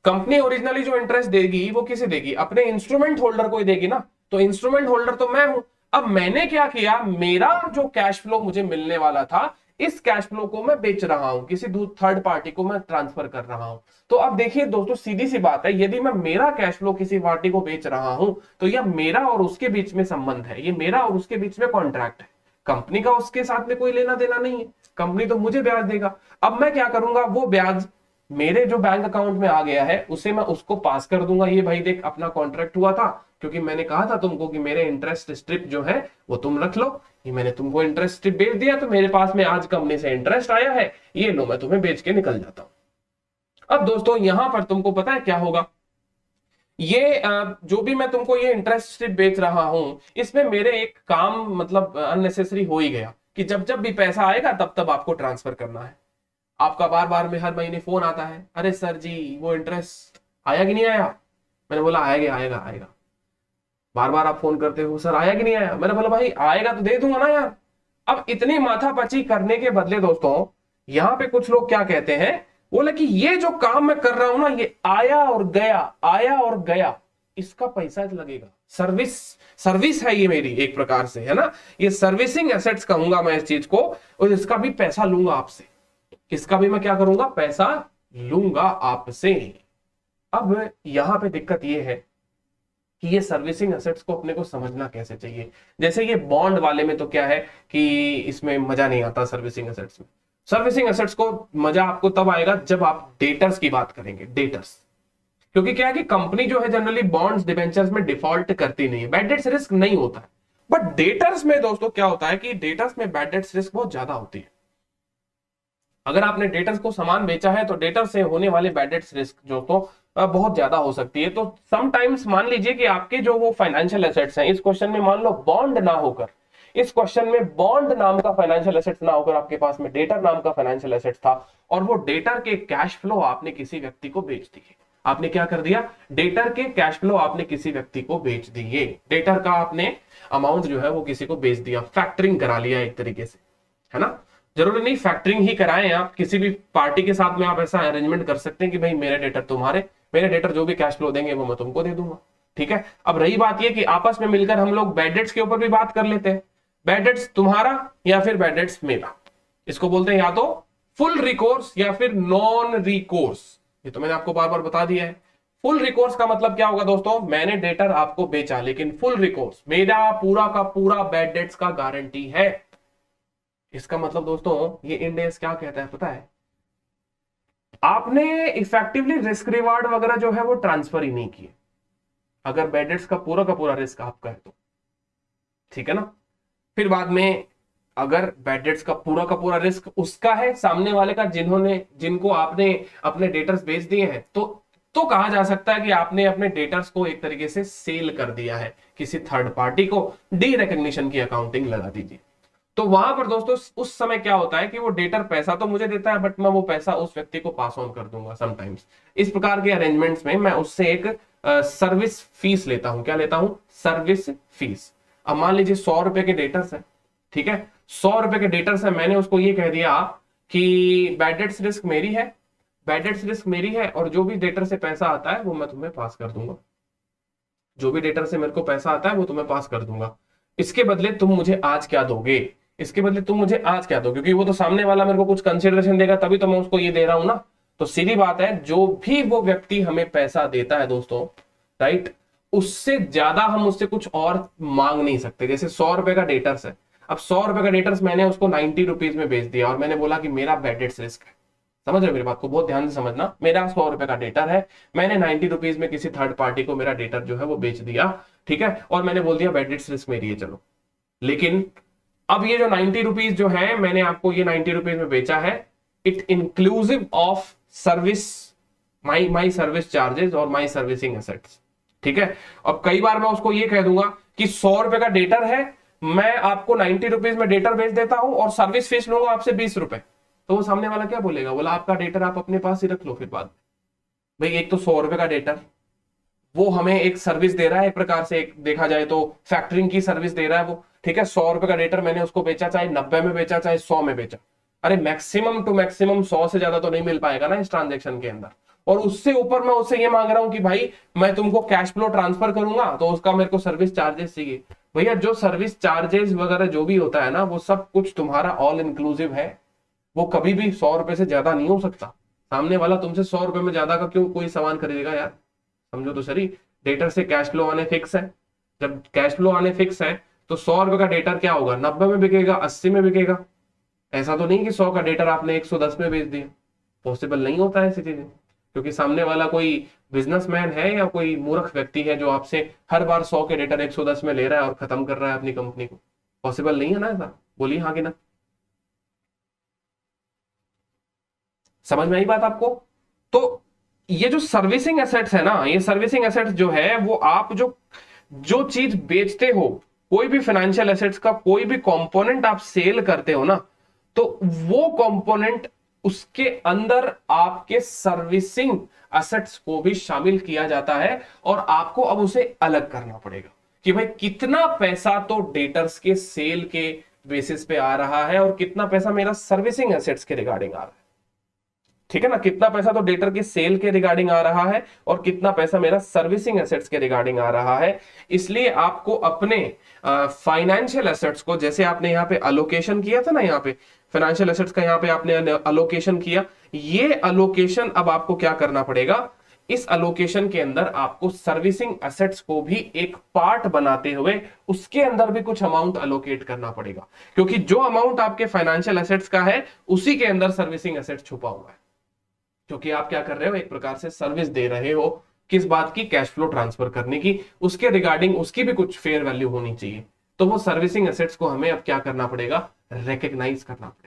A: कंपनी ओरिजिनली जो इंटरेस्ट देगी वो किसे देगी? अपने इंस्ट्रूमेंट होल्डर को ही देगी ना। तो इंस्ट्रूमेंट होल्डर तो मैं हूं। अब मैंने क्या किया, मेरा जो कैश फ्लो मुझे मिलने वाला था, इस कैश फ्लो को मैं बेच रहा हूं, किसी थर्ड पार्टी को मैं ट्रांसफर कर रहा हूं। तो अब देखिए दोस्तों, सीधी सी बात है, यदि मैं मेरा कैश फ्लो किसी पार्टी को बेच रहा हूं, तो यह मेरा और उसके बीच में संबंध है, ये मेरा और उसके बीच में कॉन्ट्रैक्ट है। कंपनी का उसके साथ में कोई लेना देना नहीं है, कंपनी तो मुझे ब्याज देगा। अब मैं क्या करूंगा, वो ब्याज मेरे जो बैंक अकाउंट में आ गया है उसे मैं उसको पास कर दूंगा, ये भाई देख अपना कॉन्ट्रैक्ट हुआ था, क्योंकि मैंने कहा था तुमको कि मेरे इंटरेस्ट स्ट्रिप जो है वो तुम रख लो, ये मैंने तुमको इंटरेस्ट स्ट्रिप बेच दिया, तो मेरे पास में आज कंपनी से इंटरेस्ट आया है, ये लो मैं तुम्हें बेच के निकल जाता हूं। अब दोस्तों यहां पर तुमको पता है क्या होगा, ये जो भी मैं तुमको ये इंटरेस्ट स्ट्रिप बेच रहा हूं, इसमें मेरे एक काम मतलब अननेसेसरी हो ही गया कि जब जब भी पैसा आएगा तब तब आपको ट्रांसफर करना है। आपका बार बार में हर महीने फोन आता है, अरे सर जी वो इंटरेस्ट आया कि नहीं आया? मैंने बोला आएगा आएगा आएगा। बार बार आप फोन करते हो, सर आया कि नहीं आया? मैंने बोला भाई आएगा तो दे दूंगा ना यार। अब इतनी माथापची करने के बदले दोस्तों, यहां पे कुछ लोग क्या कहते हैं, बोले कि ये जो काम मैं कर रहा हूं ना, ये आया और गया, आया और गया, इसका पैसा लगेगा। सर्विस सर्विस है ये मेरी एक प्रकार से, है ना, ये सर्विसिंग एसेट्स कहूंगा मैं इस चीज को, और इसका भी पैसा लूंगा आपसे, इसका भी मैं क्या करूंगा, पैसा लूंगा आपसे। अब यहां पे दिक्कत ये है कि ये सर्विसिंग एसेट्स को अपने को समझना कैसे चाहिए। जैसे ये बॉन्ड वाले में तो क्या है कि इसमें मजा नहीं आता सर्विसिंग एसेट्स में। सर्विसिंग एसेट्स को मजा आपको तब आएगा जब आप डेटर्स की बात करेंगे, डेटर्स। क्योंकि क्या है कि कंपनी जो है जनरली बॉन्ड्स डिबेंचर्स में डिफॉल्ट करती नहीं है, बैड डेट्स रिस्क नहीं होता है। बट डेटर्स में दोस्तों क्या होता है कि डेटर्स में बैड डेट्स रिस्क बहुत ज्यादा होती है। अगर आपने डेटर्स को सामान बेचा है तो डेटर से होने वाले बैड डेट्स रिस्क जो तो बहुत ज्यादा हो सकती है। तो समटाइम्स मान लीजिए कि आपके जो वो फाइनेंशियल एसेट्स हैं, इस क्वेश्चन में मान लो बॉन्ड ना होकर, इस क्वेश्चन में बॉन्ड नाम का फाइनेंशियल एसेट्स ना होकर आपके पास में डेटर नाम का फाइनेंशियल एसेट्स था, और वो डेटर के कैश फ्लो आपने किसी व्यक्ति को बेच दिए। आपने क्या कर दिया, डेटर के कैश फ्लो आपने किसी व्यक्ति को बेच दिए, डेटर का आपने अमाउंट जो है वो किसी को बेच दिया, फैक्टरिंग करा लिया एक तरीके से, है ना। जरूरी नहीं फैक्टरिंग ही कराएं, आप किसी भी पार्टी के साथ में आप ऐसा अरेंजमेंट कर सकते हैं कि भाई मेरे डेटर तुम्हारे, मेरे डेटर जो भी कैश फ्लो देंगे वो मैं तुमको दे दूंगा, ठीक है। अब रही बात ये कि आपस में मिलकर हम लोग बैड डेट्स के ऊपर भी बात कर लेते हैं, बैड डेट्स तुम्हारा या फिर बैड डेट्स मेरा, इसको बोलते हैं या तो फुल रिकोर्स या फिर नॉन रिकोर्स। ये तो मैंने आपको बार बार बता दिया है। फुल रिकोर्स का मतलब क्या होगा दोस्तों, मैंने डेटर आपको बेचा, लेकिन फुल रिकोर्स मेरा पूरा का पूरा बैड डेट्स का गारंटी है। इसका मतलब दोस्तों ये इंड एस क्या कहता है पता है, आपने इफेक्टिवली रिस्क रिवार्ड वगैरह जो है वो ट्रांसफर ही नहीं किए, अगर बैड डेट्स का पूरा रिस्क आपका है तो, ठीक है ना। फिर बाद में अगर बैड डेट्स का पूरा रिस्क उसका है, सामने वाले का, जिनको आपने अपने डेटर्स बेच दिए हैं, तो कहा जा सकता है कि आपने अपने डेटर्स को एक तरीके से सेल कर दिया है किसी थर्ड पार्टी को, डी रिकॉग्निशन की अकाउंटिंग लगा दीजिए। तो वहां पर दोस्तों उस समय क्या होता है कि वो डेटर पैसा तो मुझे देता है, बट मैं वो पैसा उस व्यक्ति को पास ऑन कर दूंगा समटाइम्स। इस प्रकार के अरेंजमेंट्स में मैं उससे एक सर्विस फीस लेता हूं। क्या लेता हूं, सर्विस फीस। अब मान लीजिए 100 रुपए के डेटर्स है, ठीक है, 100 रुपए के डेटर्स है, मैंने उसको ये कह दिया कि बैड डेट्स रिस्क मेरी है, बैड डेट्स रिस्क मेरी है, और जो भी डेटर से पैसा आता है वो मैं तुम्हें पास कर दूंगा, जो भी डेटर से मेरे को पैसा आता है वो तुम्हें पास कर दूंगा। इसके बदले तुम मुझे आज क्या दोगे, इसके बदले तुम मुझे आज क्या दो, क्योंकि वो तो सामने वाला मेरे को कुछ कंसिडरेशन देगा तभी तो मैं उसको ये दे रहा हूं ना। तो सीधी बात है, जो भी वो व्यक्ति हमें पैसा देता है दोस्तों, राइट, उससे ज्यादा हम उससे कुछ और मांग नहीं सकते। जैसे 100 रुपए का डेटर्स है, अब 100 रुपए का डेटर्स मैंने उसको 90 रुपीज में बेच दिया, और मैंने बोला कि मेरा बैड डेट्स रिस्क है। समझ रहे मेरी बात को, बहुत ध्यान से समझना। मेरा 100 रुपए का डेटर है, मैंने 90 रुपीज में किसी थर्ड पार्टी को मेरा डेटर जो है वो बेच दिया, ठीक है, और मैंने बोल दिया बैड डेट्स रिस्क मेरी है, चलो। लेकिन अब ये जो 90 रुपीज जो है, मैंने आपको ये 90 रुपीज में बेचा है, it inclusive of service, my service charges और माई सर्विसिंग एसेट्स, ठीक है। अब कई बार मैं उसको ये कह दूंगा कि 100 रुपए का डेटर है, मैं आपको 90 रुपीज में डेटर बेच देता हूं और सर्विस फीस लूंगा आपसे 20 रुपए। तो वो सामने वाला क्या बोलेगा, बोला आपका डेटर आप अपने पास ही रख लो फिर बाद में। भाई एक तो 100 रुपए का डेटर, वो हमें एक सर्विस दे रहा है, एक प्रकार से एक देखा जाए तो फैक्टरिंग की सर्विस दे रहा है वो, ठीक है। 100 रुपए का डेटर मैंने उसको बेचा, चाहे 90 में बेचा चाहे 100 में बेचा, अरे मैक्सिमम टू मैक्सिमम 100 से ज्यादा तो नहीं मिल पाएगा ना इस ट्रांजेक्शन के अंदर। और उससे ऊपर मैं उससे ये मांग रहा हूं कि भाई मैं तुमको कैश फ्लो ट्रांसफर करूंगा तो उसका मेरे को सर्विस चार्जेस चाहिए। भैया जो सर्विस चार्जेस वगैरह जो भी होता है ना, वो सब कुछ तुम्हारा ऑल इंक्लूसिव है, वो कभी भी 100 रुपए से ज्यादा नहीं हो सकता। सामने वाला तुमसे 100 रुपए में ज्यादा का क्यों कोई सामान खरीदेगा यार, समझो तो सही। डेटर से कैश फ्लो आने फिक्स है, जब कैश फ्लो आने फिक्स है तो 100 रुपए का डेटर क्या होगा, 90 में बिकेगा, 80 में बिकेगा। ऐसा तो नहीं कि 100 का डेटर आपने 110 में बेच दिया, पॉसिबल नहीं होता है ऐसी चीजें, क्योंकि सामने वाला कोई बिजनेसमैन है या कोई मूर्ख व्यक्ति है जो आपसे हर बार 100 के डेटर 110 में ले रहा है और खत्म कर रहा है अपनी कंपनी को। पॉसिबल नहीं है ना ऐसा, बोलिए हाँ कि ना। समझ में आई बात आपको। तो ये जो सर्विसिंग एसेट्स है ना, ये सर्विसिंग एसेट्स जो है वो आप जो जो चीज बेचते हो, कोई भी फाइनेंशियल एसेट्स का कोई भी कंपोनेंट आप सेल करते हो ना, तो वो कंपोनेंट उसके अंदर आपके सर्विसिंग एसेट्स को भी शामिल किया जाता है, और आपको अब उसे अलग करना पड़ेगा कि भाई कितना पैसा तो डेटर्स के सेल के बेसिस पे आ रहा है और कितना पैसा मेरा सर्विसिंग एसेट्स के रिगार्डिंग आ रहा है। ठीक है ना, कितना पैसा तो डेटर के सेल के रिगार्डिंग आ रहा है और कितना पैसा मेरा सर्विसिंग एसेट्स के रिगार्डिंग आ रहा है। इसलिए आपको अपने फाइनेंशियल एसेट्स को, जैसे आपने यहाँ पे अलोकेशन किया था ना, यहाँ पे फाइनेंशियल एसेट्स का यहाँ पे आपने अलोकेशन किया, ये अलोकेशन अब आपको क्या करना पड़ेगा, इस अलोकेशन के अंदर आपको सर्विसिंग एसेट्स को भी एक पार्ट बनाते हुए उसके अंदर भी कुछ अमाउंट अलोकेट करना पड़ेगा, क्योंकि जो अमाउंट आपके फाइनेंशियल एसेट्स का है उसी के अंदर सर्विसिंग एसेट छुपा हुआ है, क्योंकि आप क्या कर रहे हो, एक प्रकार से सर्विस दे रहे हो, किस बात की, कैश फ्लो ट्रांसफर करने की, उसके रिगार्डिंग उसकी भी कुछ फेयर वैल्यू होनी चाहिए। तो वो सर्विसिंग एसेट्स को हमें अब क्या करना पड़ेगा, रिकॉग्नाइज करना पड़ेगा।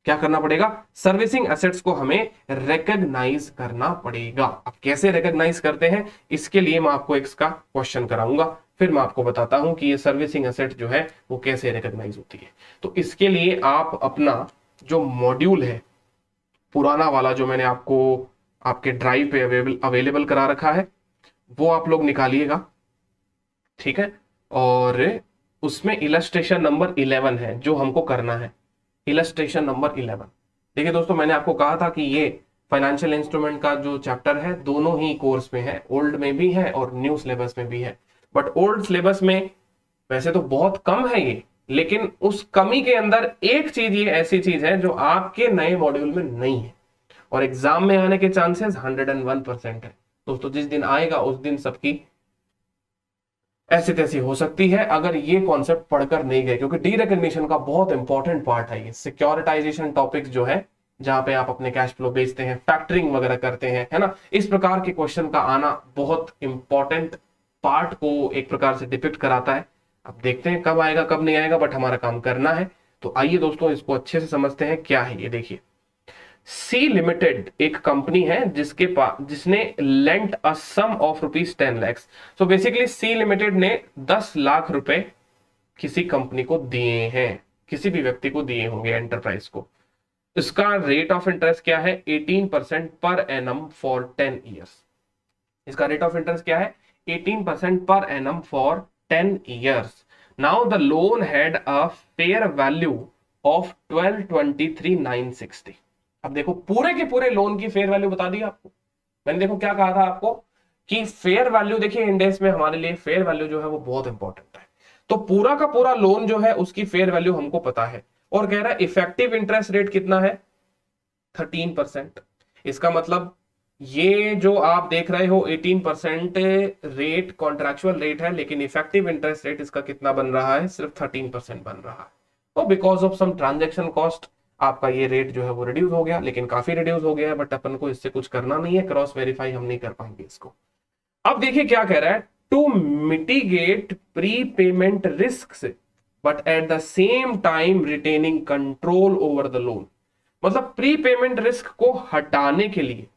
A: क्या करना पड़ेगा, सर्विसिंग एसेट्स को हमें रिकॉग्नाइज करना पड़ेगा। अब कैसे रिकॉग्नाइज करते हैं, इसके लिए मैं आपको इसका क्वेश्चन कराऊंगा, फिर मैं आपको बताता हूं कि ये सर्विसिंग एसेट जो है वो कैसे रिकॉग्नाइज होती है। तो इसके लिए आप अपना जो मॉड्यूल है पुराना वाला, जो मैंने आपको आपके ड्राइव पे अवेलेबल करा रखा है, वो आप लोग निकालिएगा, ठीक है। और उसमें इलस्ट्रेशन नंबर 11 है जो हमको करना है, इलस्ट्रेशन नंबर 11। देखिए दोस्तों, मैंने आपको कहा था कि ये फाइनेंशियल इंस्ट्रूमेंट का जो चैप्टर है दोनों ही कोर्स में है, ओल्ड में भी है और न्यू सिलेबस में भी है। बट ओल्ड सिलेबस में वैसे तो बहुत कम है ये, लेकिन उस कमी के अंदर एक चीज, ये ऐसी चीज है जो आपके नए मॉड्यूल में नहीं है और एग्जाम में आने के चांसेस 101% है। दोस्तों जिस दिन आएगा उस दिन सबकी ऐसी तैसी हो सकती है अगर ये कॉन्सेप्ट पढ़कर नहीं गए, क्योंकि डी रिकॉग्निशन का बहुत इंपॉर्टेंट पार्ट है ये। सिक्योरिटाइजेशन टॉपिक्स जो है, जहां पे आप अपने कैश फ्लो बेचते हैं, फैक्टरिंग वगैरह करते हैं, है ना, इस प्रकार के क्वेश्चन का आना बहुत इंपॉर्टेंट पार्ट को एक प्रकार से डिपिक्ट कराता है। अब देखते हैं कब आएगा कब नहीं आएगा, बट हमारा काम करना है। तो आइए दोस्तों इसको अच्छे से समझते हैं क्या है ये। देखिए, सी लिमिटेड एक कंपनी है जिसके पास, जिसने lent a sum of ₹10 lakh. So basically C limited ने 10 लाख रुपए किसी कंपनी को दिए हैं, किसी भी व्यक्ति को दिए होंगे, एंटरप्राइज को। इसका रेट ऑफ इंटरेस्ट क्या है, 18% पर एनम फॉर 10 ईयर्स। इसका रेट ऑफ इंटरेस्ट क्या है, 18% पर annum for 10 years. Now the loan had a fair value of 1223,960। अब देखो पूरे के पूरे लोन की फेयर वैल्यू बता दी आपको मैंने। देखो क्या कहा था आपको कि फेयर वैल्यू, देखिए इंडेक्स में हमारे लिए फेयर वैल्यू जो है वो बहुत इंपॉर्टेंट है। तो पूरा का पूरा लोन जो है उसकी फेयर वैल्यू हमको पता है, और कह रहा है इफेक्टिव इंटरेस्ट रेट कितना है, 13%। इसका मतलब ये जो आप देख रहे हो 18% रेट कॉन्ट्रेक्चुअल रेट है, लेकिन इफेक्टिव इंटरेस्ट रेट इसका कितना बन रहा है, सिर्फ 13% बन रहा है। तो because of some transaction cost आपका ये रेट जो है वो रिड्यूस हो गया, लेकिन काफी रिड्यूस हो गया है, बट अपन को इससे कुछ करना नहीं है, क्रॉस वेरीफाई हम नहीं कर पाएंगे इसको। अब देखिए क्या कह रहा है, to mitigate prepayment risk, but at the same time retaining control over the loan. मतलब प्री पेमेंट रिस्क को हटाने के लिए,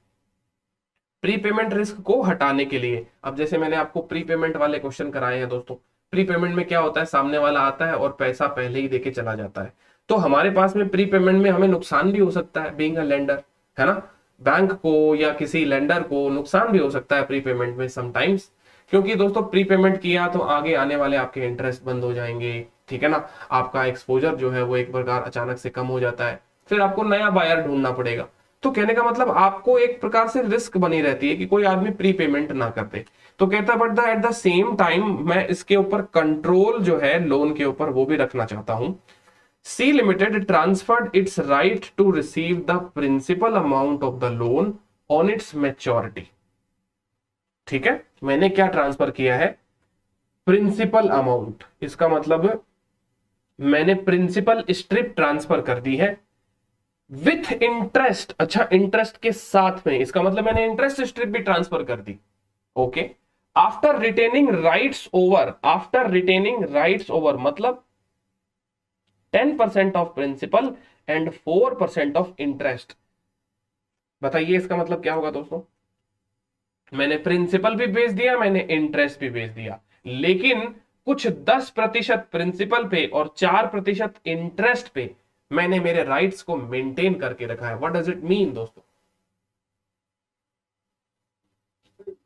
A: प्री पेमेंट रिस्क को हटाने के लिए, अब जैसे मैंने आपको प्री पेमेंट वाले क्वेश्चन कराए हैं दोस्तों, प्री पेमेंट में क्या होता है, सामने वाला आता है और पैसा पहले ही देके चला जाता है। तो हमारे पास में प्री पेमेंट में हमें नुकसान भी हो सकता है, बीइंग अ लेंडर, है ना, बैंक को या किसी लेंडर को नुकसान भी हो सकता है प्री पेमेंट में समटाइम्स, क्योंकि दोस्तों प्री पेमेंट किया तो आगे आने वाले आपके इंटरेस्ट बंद हो जाएंगे, ठीक है ना, आपका एक्सपोजर जो है वो एक प्रकार अचानक से कम हो जाता है, फिर आपको नया बायर ढूंढना पड़ेगा। तो कहने का मतलब आपको एक प्रकार से रिस्क बनी रहती है कि कोई आदमी प्री पेमेंट ना कर दे। तो कहता but the eight the same time मैं इसके ऊपर कंट्रोल जो है लोन के ऊपर वो भी रखना चाहता हूं। C limited transferred its right to receive the principal amount of the loan on its maturity. ठीक है, मैंने क्या ट्रांसफर किया है, प्रिंसिपल अमाउंट। इसका मतलब मैंने प्रिंसिपल स्ट्रिप ट्रांसफर कर दी है विथ इंटरेस्ट। अच्छा, इंटरेस्ट के साथ में, इसका मतलब मैंने इंटरेस्ट स्ट्रिप भी ट्रांसफर कर दी। Okay, after retaining rights over, after retaining rights over मतलब 10% of principal and 4% of interest. बताइए इसका मतलब क्या होगा दोस्तों, मैंने प्रिंसिपल भी बेच दिया, मैंने इंटरेस्ट भी बेच दिया, लेकिन कुछ 10% प्रिंसिपल पे और 4% इंटरेस्ट पे मैंने मेरे राइट्स को मेंटेन करके रखा है। व्हाट डज इट मीन दोस्तों,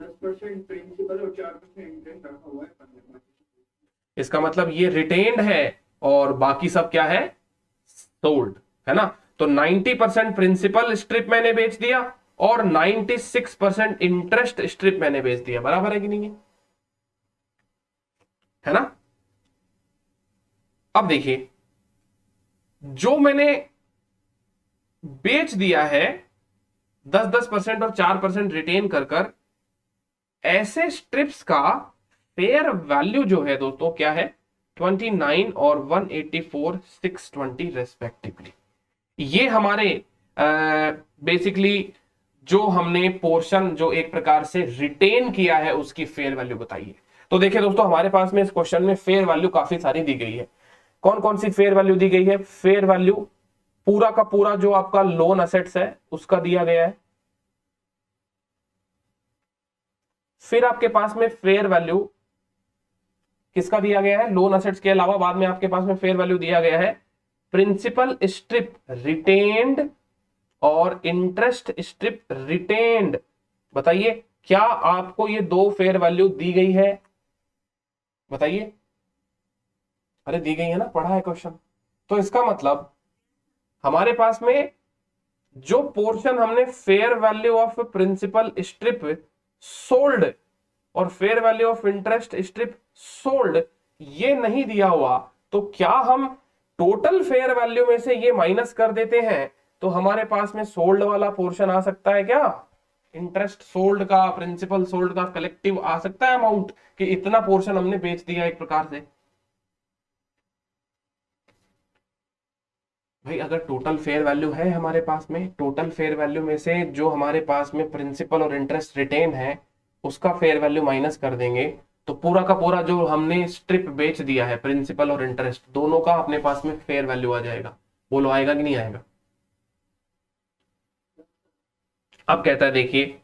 B: 10% प्रिंसिपल और 4% इंटरेस्ट रखा हुआ है।
A: इसका मतलब ये रिटेन्ड है और बाकी सब क्या है, सोल्ड, है ना। तो 90% प्रिंसिपल स्ट्रिप मैंने बेच दिया और 96% इंटरेस्ट स्ट्रिप मैंने बेच दिया। बराबर है कि नहीं है ना? अब देखिए, जो मैंने बेच दिया है 10% और 4% रिटेन कर कर, ऐसे स्ट्रिप्स का फेयर वैल्यू जो है दोस्तों क्या है, 29 और 184 620 रेस्पेक्टिवली। ये हमारे बेसिकली जो हमने पोर्शन जो एक प्रकार से रिटेन किया है उसकी फेयर वैल्यू बताइए। तो देखिए दोस्तों, हमारे पास में इस क्वेश्चन में फेयर वैल्यू काफी सारी दी गई है। कौन कौन सी फेयर वैल्यू दी गई है? फेयर वैल्यू पूरा का पूरा जो आपका लोन असेट्स है उसका दिया गया है। फिर आपके पास में फेयर वैल्यू किसका दिया गया है? लोन असेट्स के अलावा बाद में आपके पास में फेयर वैल्यू दिया गया है प्रिंसिपल स्ट्रिप रिटेन्ड और इंटरेस्ट स्ट्रिप रिटेन्ड। बताइए, क्या आपको ये दो फेयर वैल्यू दी गई है? बताइए। अरे दी गई है ना, पढ़ा है क्वेश्चन। तो इसका मतलब हमारे पास में जो पोर्शन हमने fair value of principal strip sold और fair value of interest strip sold ये नहीं दिया हुआ, तो क्या हम टोटल फेयर वैल्यू में से ये माइनस कर देते हैं तो हमारे पास में सोल्ड वाला पोर्शन आ सकता है क्या? इंटरेस्ट सोल्ड का, प्रिंसिपल सोल्ड का कलेक्टिव आ सकता है अमाउंट कि इतना पोर्शन हमने बेच दिया एक प्रकार से। भाई अगर टोटल फेयर वैल्यू है हमारे पास में, टोटल फेयर वैल्यू में से जो हमारे पास में प्रिंसिपल और इंटरेस्ट रिटेन है उसका फेयर वैल्यू माइनस कर देंगे तो पूरा का पूरा जो हमने स्ट्रिप बेच दिया है प्रिंसिपल और इंटरेस्ट दोनों का अपने पास में फेयर वैल्यू आ जाएगा। बोलो आएगा कि नहीं आएगा? अब कहता है देखिए,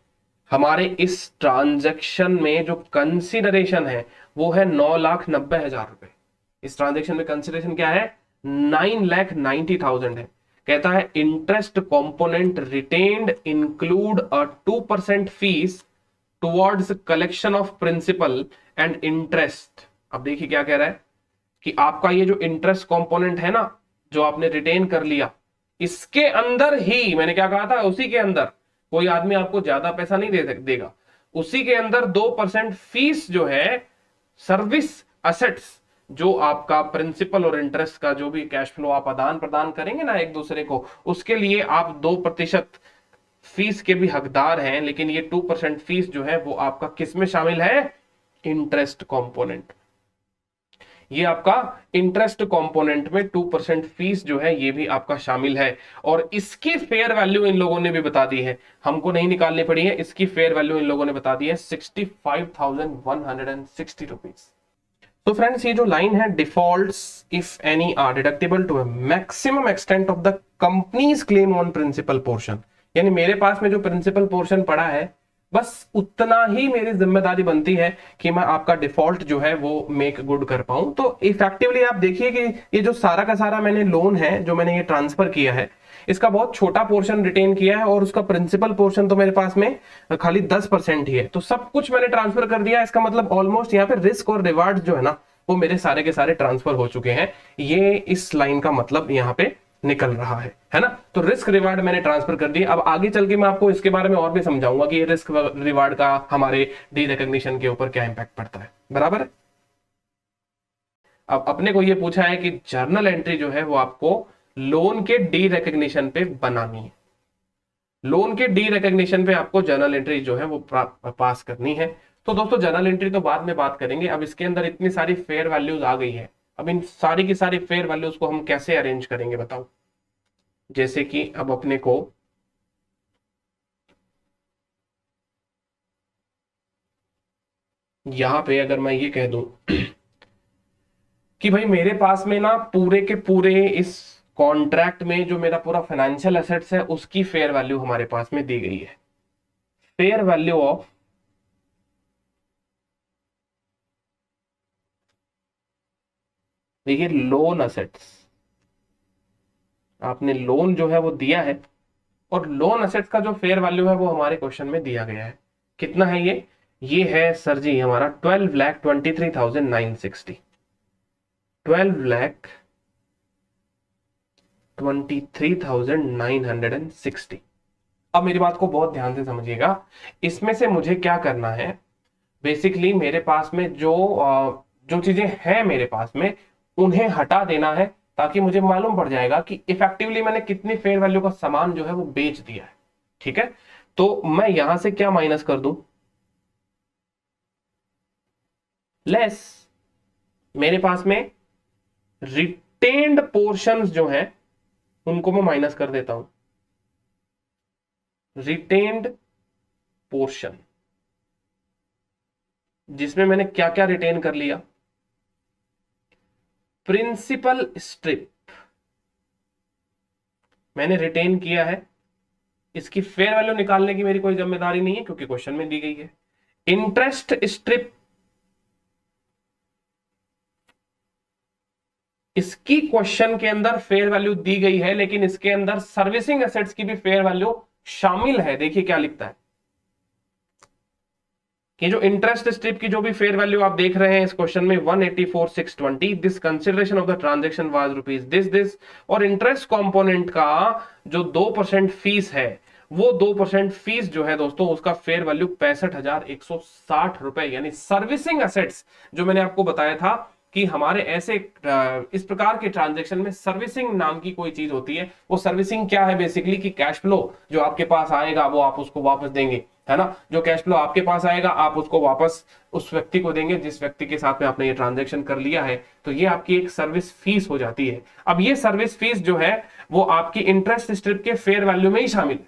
A: हमारे इस ट्रांजैक्शन में जो कंसिडरेशन है वो है 9,90,000 रुपए। इस ट्रांजैक्शन में कंसिडरेशन क्या है? 9,90,000 है। कहता है interest component retained include a 2% fees towards collection of principal and interest. अब देखिए क्या कह रहा है कि आपका ये जो इंटरेस्ट कंपोनेंट है ना जो आपने रिटेन कर लिया, इसके अंदर ही मैंने क्या कहा था, उसी के अंदर कोई आदमी आपको ज्यादा पैसा नहीं देगा, उसी के अंदर 2% फीस जो है सर्विस असेट्स, जो आपका प्रिंसिपल और इंटरेस्ट का जो भी कैश फ्लो आप आदान प्रदान करेंगे ना एक दूसरे को, उसके लिए आप 2% फीस के भी हकदार हैं। लेकिन ये 2% फीस जो है वो आपका किस में शामिल है? Interest component. ये आपका इंटरेस्ट कंपोनेंट में 2% फीस जो है ये भी आपका शामिल है। और इसकी फेयर वैल्यू इन लोगों ने भी बता दी है, हमको नहीं निकालनी पड़ी है। इसकी फेयर वैल्यू इन लोगों ने बता दी है 65,160 रुपीज। तो फ्रेंड्स, ये जो लाइन है defaults if any are deductible to maximum extent of the company's claim on principal portion, यानी मेरे पास में जो प्रिंसिपल पोर्शन पड़ा है बस उतना ही मेरी जिम्मेदारी बनती है कि मैं आपका डिफॉल्ट जो है वो मेक गुड कर पाऊं। तो इफेक्टिवली आप देखिए कि ये जो सारा का सारा मैंने लोन है जो मैंने ये ट्रांसफर किया है इसका बहुत छोटा पोर्शन रिटेन किया है और उसका प्रिंसिपल पोर्शन तो मेरे पास में खाली 10% ही है। तो सब कुछ मैंने ट्रांसफर कर दिया। इसका मतलब ऑलमोस्ट यहाँ पे रिस्क और रिवार्ड जो है ना वो मेरे सारे के सारे ट्रांसफर हो चुके हैं। ये इस लाइन का मतलब यहाँ पे निकल रहा है ना। तो रिस्क रिवार्ड मैंने ट्रांसफर कर दी। अब आगे चल के मैं आपको इसके बारे में और भी समझाऊंगा कि ये रिस्क रिवार्ड का हमारे डी रिकॉग्निशन के ऊपर क्या इंपैक्ट पड़ता है। बराबर है। अब अपने को ये पूछा है कि जर्नल एंट्री जो है वो आपको लोन के डी रिकॉग्निशन पे बनानी है। लोन के डी रिकॉग्निशन पे आपको जर्नल एंट्री जो है वो पास करनी है। तो दोस्तों जर्नल एंट्री तो बाद में बात करेंगे। अब इसके अंदर इतनी सारी फेयर वैल्यूज आ गई है, अब इन सारी की सारी फेयर वैल्यूज को हम कैसे अरेंज करेंगे बताओ। जैसे कि अब अपने को यहां पे अगर मैं ये कह दूं कि भाई मेरे पास में ना पूरे के पूरे इस कॉन्ट्रैक्ट में जो मेरा पूरा फाइनेंशियल एसेट्स है उसकी फेयर वैल्यू हमारे पास में दी गई है। फेयर वैल्यू ऑफ देखिए लोन असेट्स, आपने लोन जो है वो दिया है और लोन असेट्स का जो फेयर वैल्यू है वो हमारे क्वेश्चन में दिया गया है। कितना है ये है सर जी हमारा 12,23,960। 12,23,960 23,960। अब मेरी बात को बहुत ध्यान से समझिएगा, इसमें से मुझे क्या करना है, बेसिकली मेरे पास में जो चीजें हैं मेरे पास में, उन्हें हटा देना है, ताकि मुझे मालूम पड़ जाएगा कि इफेक्टिवली मैंने कितनी फेयर वैल्यू का सामान जो है वो बेच दिया है। ठीक है, तो मैं यहां से क्या माइनस कर दूं, लेस मेरे पास में रिटेन्ड पोर्शंस जो हैं उनको मैं माइनस कर देता हूं। रिटेन्ड पोर्शन, जिसमें मैंने क्या क्या रिटेन कर लिया, प्रिंसिपल स्ट्रिप मैंने रिटेन किया है, इसकी फेयर वैल्यू निकालने की मेरी कोई जिम्मेदारी नहीं है क्योंकि क्वेश्चन में दी गई है। इंटरेस्ट स्ट्रिप, इसकी क्वेश्चन के अंदर फेयर वैल्यू दी गई है, लेकिन इसके अंदर सर्विसिंग एसेट्स की भी फेयर वैल्यू शामिल है। देखिए क्या लिखता है कि जो इंटरेस्ट स्ट्रिप की जो भी फेयर वैल्यू आप देख रहे हैं इस क्वेश्चन में 184,620, this consideration of the transaction was rupees this, और इंटरेस्ट कंपोनेंट का जो 2% फीस है, वो 2% फीस जो है दोस्तों, उसका फेयर वैल्यू 65,160 रुपए, यानी सर्विसिंग एसेट्स जो मैंने आपको बताया था कि हमारे ऐसे इस प्रकार के ट्रांजैक्शन में सर्विसिंग नाम की कोई चीज होती है। वो सर्विसिंग क्या है, बेसिकली कि कैश फ्लो जो आपके पास आएगा वो आप उसको वापस देंगे, है ना। जो कैश फ्लो आपके पास आएगा आप उसको वापस उस व्यक्ति को देंगे जिस व्यक्ति के साथ में आपने ये ट्रांजैक्शन कर लिया है। तो ये आपकी एक सर्विस फीस हो जाती है। अब ये सर्विस फीस जो है वो आपकी इंटरेस्ट स्ट्रिप के फेयर वैल्यू में ही शामिल है,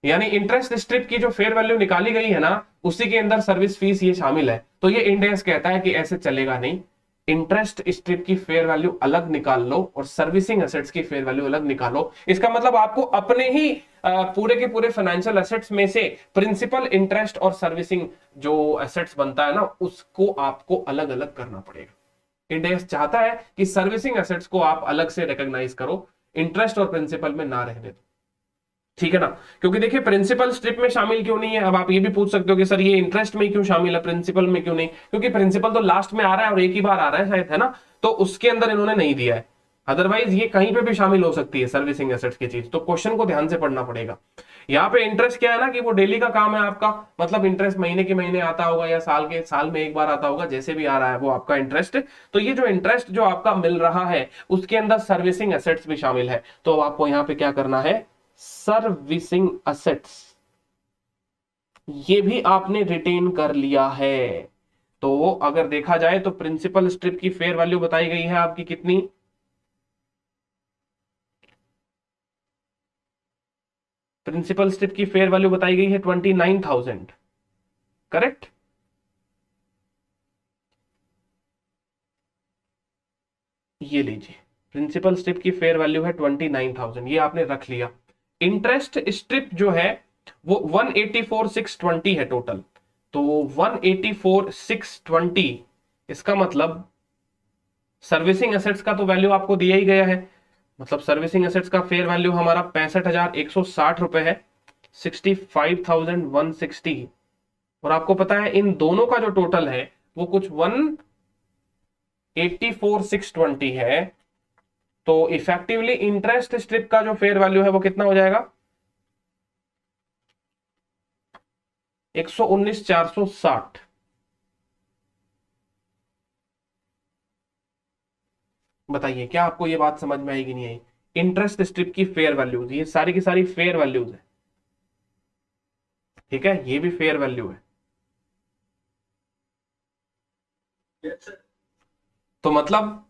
A: यानी इंटरेस्ट स्ट्रिप की जो फेयर वैल्यू निकाली गई है ना, उसी के अंदर सर्विस फीस ये शामिल है। तो ये इंड एस कहता है कि ऐसे चलेगा नहीं, इंटरेस्ट स्ट्रिप की फेयर वैल्यू अलग निकाल लो और सर्विसिंग एसेट्स की फेयर वैल्यू अलग निकालो। इसका मतलब आपको अपने ही पूरे के पूरे फाइनेंशियल एसेट्स में से प्रिंसिपल, इंटरेस्ट और सर्विसिंग जो एसेट्स बनता है ना, उसको आपको अलग अलग करना पड़ेगा। इंडेक्स चाहता है कि सर्विसिंग एसेट्स को आप अलग से रिकॉग्नाइज करो, इंटरेस्ट और प्रिंसिपल में ना रहने दो। ठीक है ना, क्योंकि देखिए प्रिंसिपल स्ट्रिप में शामिल क्यों नहीं है। अब आप ये भी पूछ सकते हो कि सर ये इंटरेस्ट में क्यों शामिल है, प्रिंसिपल में क्यों नहीं, क्योंकि प्रिंसिपल तो लास्ट में आ रहा है और एक ही बार आ रहा है शायद, है ना, तो उसके अंदर इन्होंने नहीं दिया है। अदरवाइज ये कहीं पे भी शामिल हो सकती है सर्विसिंग एसेट्स की चीज, तो क्वेश्चन को ध्यान से पढ़ना पड़ेगा। यहाँ पे इंटरेस्ट क्या है ना कि वो डेली का काम है आपका, मतलब इंटरेस्ट महीने के महीने आता होगा या साल में एक बार आता होगा, जैसे भी आ रहा है वो आपका इंटरेस्ट। तो ये जो इंटरेस्ट जो आपका मिल रहा है उसके अंदर सर्विसिंग एसेट्स भी शामिल है। तो आपको यहाँ पे क्या करना है, सर्विसिंग एसेट्स ये भी आपने रिटेन कर लिया है। तो अगर देखा जाए तो प्रिंसिपल स्ट्रिप की फेयर वैल्यू बताई गई है आपकी कितनी, प्रिंसिपल स्ट्रिप की फेयर वैल्यू बताई गई है 29,000, करेक्ट। ये लीजिए प्रिंसिपल स्ट्रिप की फेयर वैल्यू है 29,000, ये आपने रख लिया। इंटरेस्ट स्ट्रिप जो है वो 184,620 है टोटल, तो 184,620, इसका मतलब सर्विसिंग एसेट्स का तो वैल्यू आपको दिया ही गया है, मतलब सर्विसिंग एसेट्स का फेयर वैल्यू हमारा 65,160 रुपए है, 65,160। और आपको पता है इन दोनों का जो टोटल है वो कुछ 184,620 है। तो इफेक्टिवली इंटरेस्ट स्ट्रिप का जो फेयर वैल्यू है वो कितना हो जाएगा, 119,460। बताइए क्या आपको ये बात समझ में आएगी नहीं आई। इंटरेस्ट स्ट्रिप की फेयर वैल्यूज, ये सारी की सारी फेयर वैल्यूज है, ठीक है, ये भी फेयर वैल्यू है।
B: Yes, sir.
A: तो मतलब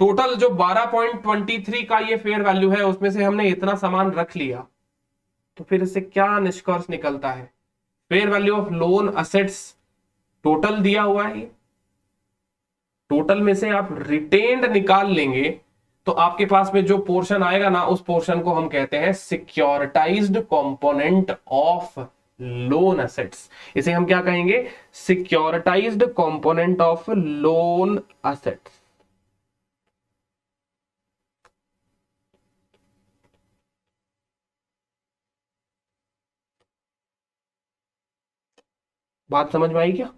A: टोटल जो 12.23 का ये फेयर वैल्यू है उसमें से हमने इतना सामान रख लिया, तो फिर इससे क्या निष्कर्ष निकलता है, fair value of loan assets total दिया हुआ है, टोटल में से आप रिटेन्ड निकाल लेंगे तो आपके पास में जो पोर्शन आएगा ना, उस पोर्शन को हम कहते हैं सिक्योरिटाइज्ड कंपोनेंट ऑफ लोन असेट्स। इसे हम क्या कहेंगे, सिक्योरिटाइज्ड कंपोनेंट ऑफ लोन असेट्स। बात समझ में आई क्या,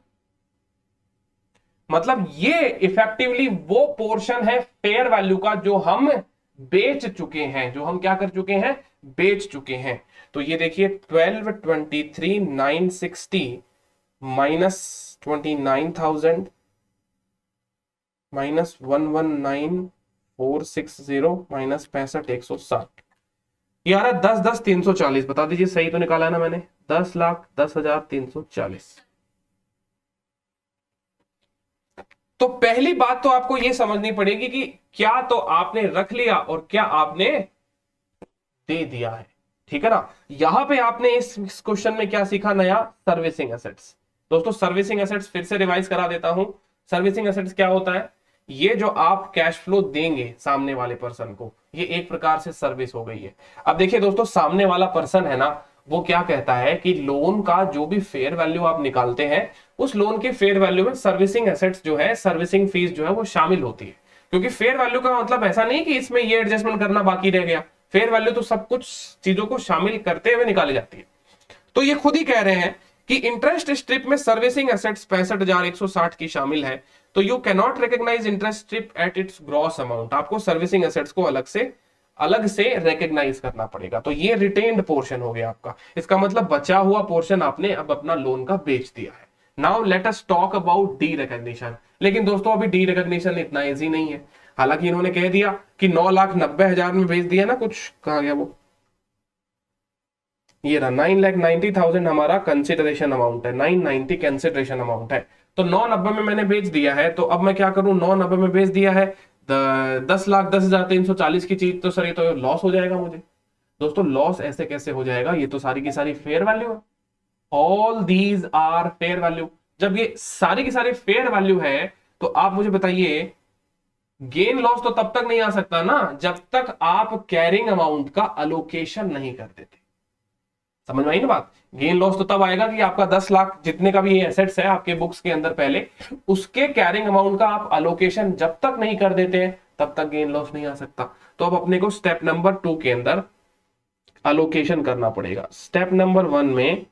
A: मतलब ये इफेक्टिवली वो पोर्शन है फेयर वैल्यू का जो हम बेच चुके हैं, जो हम क्या कर चुके हैं, बेच चुके हैं। तो ये देखिए 12,23,960 माइनस 29,000 माइनस 119,460 माइनस 65,160, ये आ रहा है 10,10,340। बता दीजिए सही तो निकाला है ना मैंने, 10,10,340। तो पहली बात तो आपको यह समझनी पड़ेगी कि क्या तो आपने रख लिया और क्या आपने दे दिया है। ठीक है ना। यहां पे आपने इस क्वेश्चन में क्या सीखा नया, सर्विसिंग एसेट्स। दोस्तों सर्विसिंग एसेट्स फिर से रिवाइज करा देता हूं। सर्विसिंग एसेट्स क्या होता है, ये जो आप कैश फ्लो देंगे सामने वाले पर्सन को, ये एक प्रकार से सर्विस हो गई है। अब देखिए दोस्तों, सामने वाला पर्सन है ना, वो क्या कहता है कि लोन का जो भी फेयर वैल्यू आप निकालते हैं, उस लोन के फेयर वैल्यू में सर्विसिंग एसेट्स जो है, सर्विसिंग फीस जो है वो शामिल होती है। क्योंकि फेयर वैल्यू का मतलब ऐसा नहीं कि इसमें ये एडजस्टमेंट करना बाकी रह गया, फेयर वैल्यू तो सब कुछ चीजों को शामिल करते हुए निकाली जाती है। तो ये खुद ही कह रहे हैं कि इंटरेस्ट स्ट्रिप में सर्विसिंग एसेट्स 65,160 की शामिल है। तो you can not recognise interest strip at its gross amount, आपको सर्विसिंग एसेट्स को अलग से रिकॉग्नाइज करना पड़ेगा। तो ये रिटेन्ड पोर्शन हो गया आपका, इसका मतलब बचा हुआ पोर्शन आपने अब अपना लोन का बेच दिया है। Now let us talk about D recognition. लेकिन दोस्तों अभी डी रिकॉग्निशन इतना इजी नहीं है। हालांकि इन्होंने कह दिया कि 9,90,000 में बेच दिया ना, कुछ कहा गया वो, ये रहा 9,90,000 हमारा कंसिडरेशन अमाउंट है, 990 कंसिडरेशन अमाउंट है। तो 990 में मैंने बेच दिया है, तो अब मैं क्या करूं, 990 में बेच दिया है, 10,10,340 की चीज, तो सर ये तो लॉस हो जाएगा मुझे। दोस्तों लॉस ऐसे कैसे हो जाएगा, ये तो सारी की सारी फेयर वैल्यू है। All these are fair value. जब ये सारी की सारी फेयर वैल्यू है, तो आप मुझे बताइए गेन लॉस तो तब तक नहीं आ सकता ना, जब तक आप कैरिंग अमाउंट का अलोकेशन नहीं कर देते। समझ में आई ना बात। गेन लॉस तो तब आएगा कि आपका 10 लाख जितने का भी ये एसेट्स है आपके बुक्स के अंदर पहले, उसके कैरिंग अमाउंट का आप अलोकेशन जब तक नहीं कर देते हैं, तब तक गेन लॉस नहीं आ सकता। तो अब अपने को स्टेप नंबर 2 के अंदर अलोकेशन करना पड़ेगा। स्टेप नंबर 1 में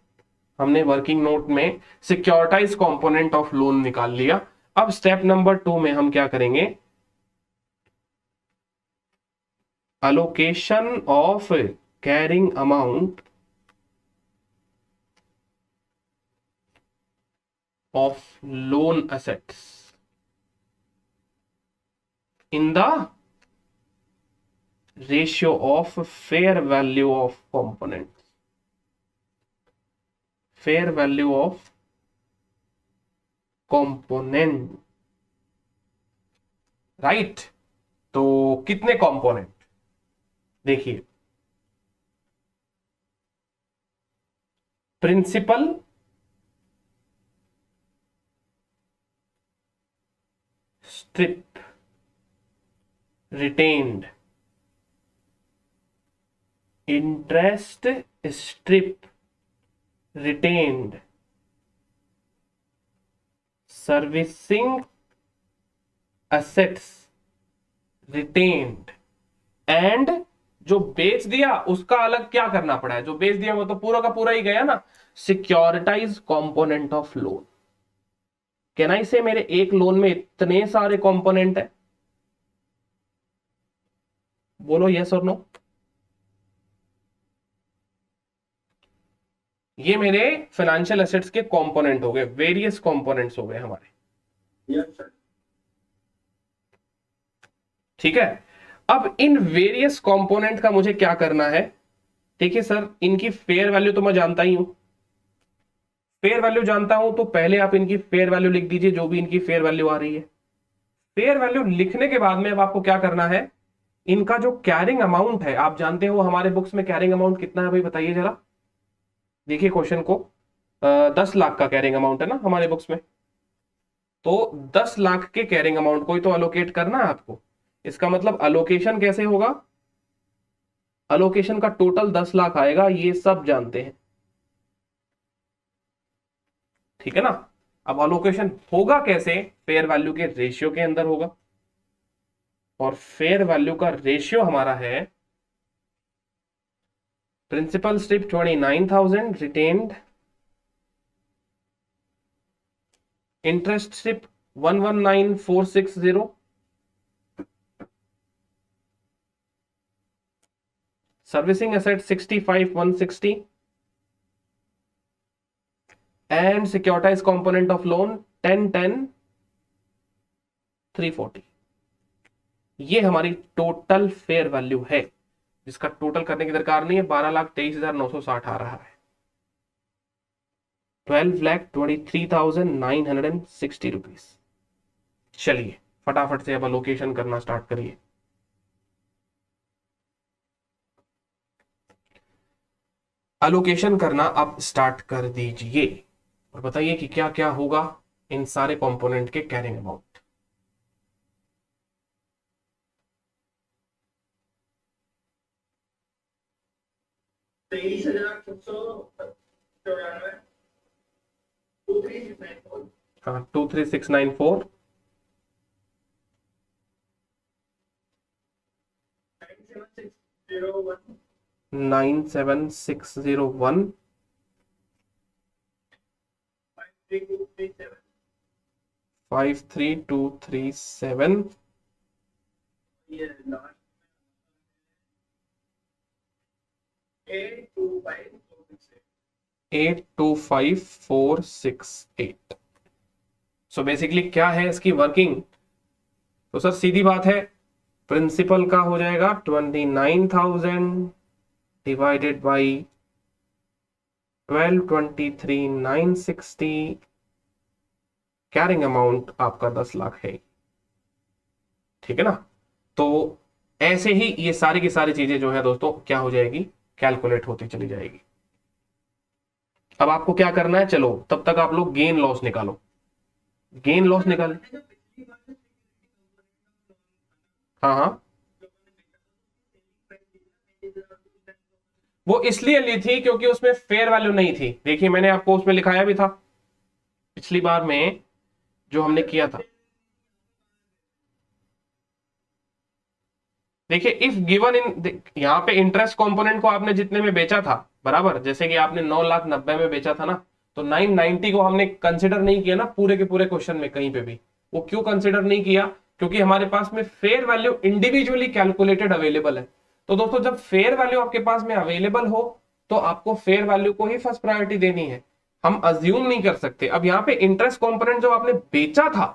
A: हमने वर्किंग नोट में सिक्योरिटाइज कंपोनेंट ऑफ लोन निकाल लिया। अब स्टेप नंबर 2 में हम क्या करेंगे, allocation of carrying amount of loan assets in the ratio of fair value of components, fair value of component, right. तो कितने कंपोनेंट, देखिए principal, strip, retained, interest strip, retained, servicing assets, retained, and जो बेच दिया उसका अलग क्या करना पड़ा है, जो बेच दिया वो तो पूरा का पूरा ही गया ना, securitise component of loan. Can I से मेरे एक लोन में इतने सारे कंपोनेंट है, बोलो यस और नो। ये मेरे फाइनेंशियल एसेट्स के कंपोनेंट हो गए, वेरियस कंपोनेंट्स हो गए हमारे।
B: Yes, sir.
A: ठीक है। अब इन वेरियस कंपोनेंट का मुझे क्या करना है, देखिए सर इनकी फेयर वैल्यू तो मैं जानता ही हूं, फेयर वैल्यू जानता हूं, तो पहले आप इनकी फेयर वैल्यू लिख दीजिए, जो भी इनकी फेयर वैल्यू आ रही है। फेयर वैल्यू लिखने के बाद में अब आपको क्या करना है, इनका जो कैरिंग अमाउंट है, आप जानते हो हमारे बुक्स में कैरिंग अमाउंट कितना है भाई, बताइए जरा। देखिए क्वेश्चन को, 10 लाख का कैरिंग अमाउंट है ना हमारे बुक्स में, तो 10 लाख के कैरिंग अमाउंट को ही तो अलोकेट करना है आपको। इसका मतलब अलोकेशन कैसे होगा, अलोकेशन का टोटल 10 लाख आएगा, ये सब जानते हैं। ठीक है ना। अब अलोकेशन होगा कैसे, फेयर वैल्यू के रेशियो के अंदर होगा, और फेयर वैल्यू का रेशियो हमारा है principal strip 29,000 retained, interest strip 119,460, servicing asset 65,160 and securitize component of loan 10,10,340। ये हमारी टोटल फेयर वैल्यू है, जिसका टोटल करने की दरकार नहीं है। 12,23,960 आ रहा है, 12,23,960 रुपीज। चलिए फटाफट से अब अलोकेशन करना स्टार्ट करिए। अलोकेशन करना आप स्टार्ट कर दीजिए और बताइए कि क्या क्या होगा इन सारे कंपोनेंट के कैरिंग अमाउंट।
B: तेईस हजार छह सौ चौरानवे 23694
A: हाँ 23694
B: 97601
A: 97601
B: 53237
A: 53237
B: ये लास्ट 825468
A: 825468। सो बेसिकली क्या है इसकी वर्किंग? तो सर सीधी बात है, प्रिंसिपल का हो जाएगा 29,000 डिवाइडेड बाई 12,23,960। कैरिंग अमाउंट आपका 10 लाख है, ठीक है ना। तो ऐसे ही ये सारी की सारी चीजें जो है दोस्तों क्या हो जाएगी, कैलकुलेट होती चली जाएगी। अब आपको क्या करना है, चलो तब तक आप लोग गेन लॉस निकालो। गेन लॉस निकाल, हाँ हाँ, वो इसलिए ली थी क्योंकि उसमें फेयर वैल्यू नहीं थी। देखिए मैंने आपको उसमें लिखाया भी था पिछली बार में जो हमने किया था। देखिए इफ गिवन इन, यहाँ पे इंटरेस्ट कंपोनेंट को आपने जितने में बेचा था बराबर, जैसे कि आपने 9,90,000 में बेचा था ना, तो 990 को हमने कंसिडर नहीं किया ना पूरे के पूरे क्वेश्चन में कहीं पे भी। वो क्यों कंसिडर नहीं किया? क्योंकि हमारे पास में fair value individually calculated available है। तो दोस्तों जब फेयर वैल्यू आपके पास में अवेलेबल हो तो आपको फेयर वैल्यू को ही फर्स्ट प्रायोरिटी देनी है, हम अज्यूम नहीं कर सकते। अब यहाँ पे इंटरेस्ट कंपोनेंट जो आपने बेचा था,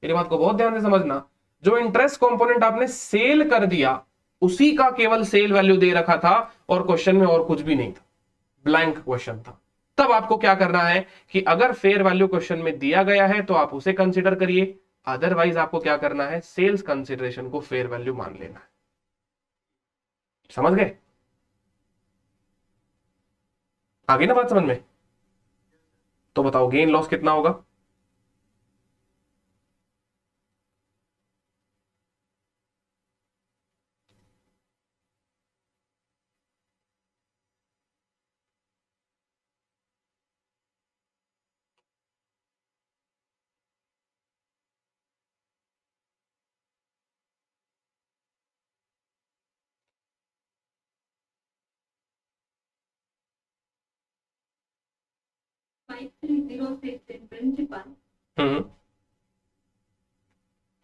A: मेरी बात को बहुत ध्यान से समझना, जो इंटरेस्ट कंपोनेंट आपने सेल कर दिया उसी का केवल सेल वैल्यू दे रखा था और क्वेश्चन में और कुछ भी नहीं था, ब्लैंक क्वेश्चन था। तब आपको क्या करना है कि अगर फेयर वैल्यू क्वेश्चन में दिया गया है तो आप उसे कंसीडर करिए, अदरवाइज आपको क्या करना है, सेल्स कंसीडरेशन को फेयर वैल्यू मान लेना है। समझ गए? आगे ना बात समझ में? तो बताओ गेन लॉस कितना होगा? हम्म,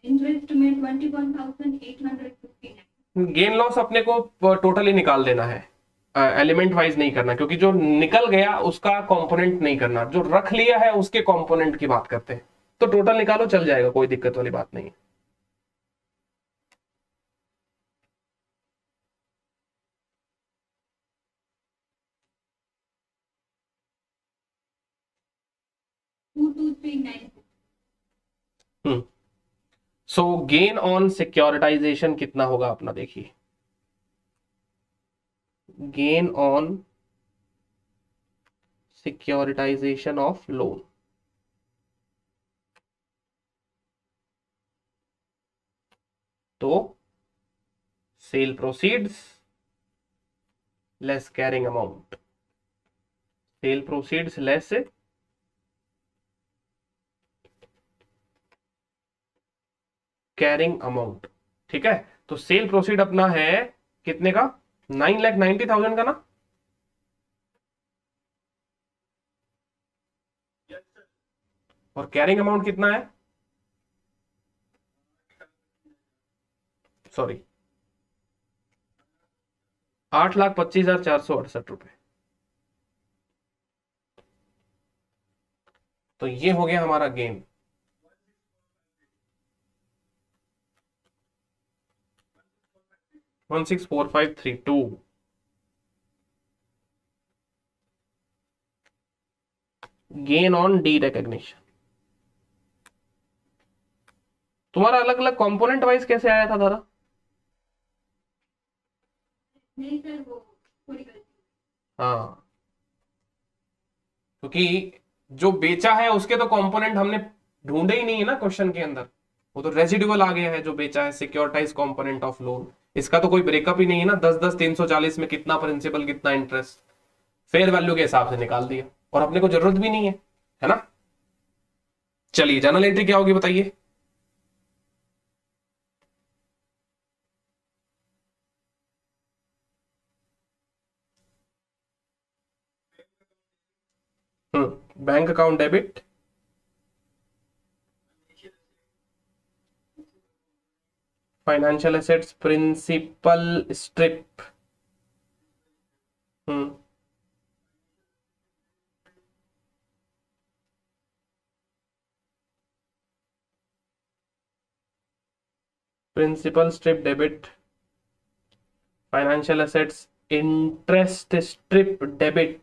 C: इंटरेस्ट में 21,859।
A: गेन लॉस अपने को टोटली निकाल देना है, एलिमेंट वाइज नहीं करना, क्योंकि जो निकल गया उसका कंपोनेंट नहीं करना, जो रख लिया है उसके कंपोनेंट की बात करते हैं। तो टोटल निकालो, चल जाएगा, कोई दिक्कत वाली बात नहीं है। Hmm, so gain on securitization कितना होगा अपना, देखिए gain on securitization of loan, तो sale proceeds less carrying amount, sale proceeds less carrying amount, ठीक है। तो सेल प्रोसीड अपना है कितने का, 9,90,000 का ना,
B: यस सर
A: और कैरिंग अमाउंट कितना है, सॉरी 8,25,468 रुपए। तो ये हो गया हमारा gain. 164532। Gain on D recognition. तुम्हारा अलग अलग कंपोनेंट वाइज कैसे आया था दादा?
C: नहीं सर, वो पूरी गलती।
A: हाँ, क्योंकि जो बेचा है उसके तो कंपोनेंट हमने ढूंढे ही नहीं है ना क्वेश्चन के अंदर। वो तो रेसिडुअल आ गया है जो बेचा है, सिक्योरिटाइज कंपोनेंट ऑफ लोन। इसका तो कोई ब्रेकअप ही नहीं है ना, 10 10 340 में कितना प्रिंसिपल कितना इंटरेस्ट, फेयर वैल्यू के हिसाब से निकाल दिया, और अपने को जरूरत भी नहीं है ना। चलिए जर्नल एंट्री क्या होगी बताइए। Bank account debit, financial assets principal strip. Principal strip debit, financial assets interest strip debit,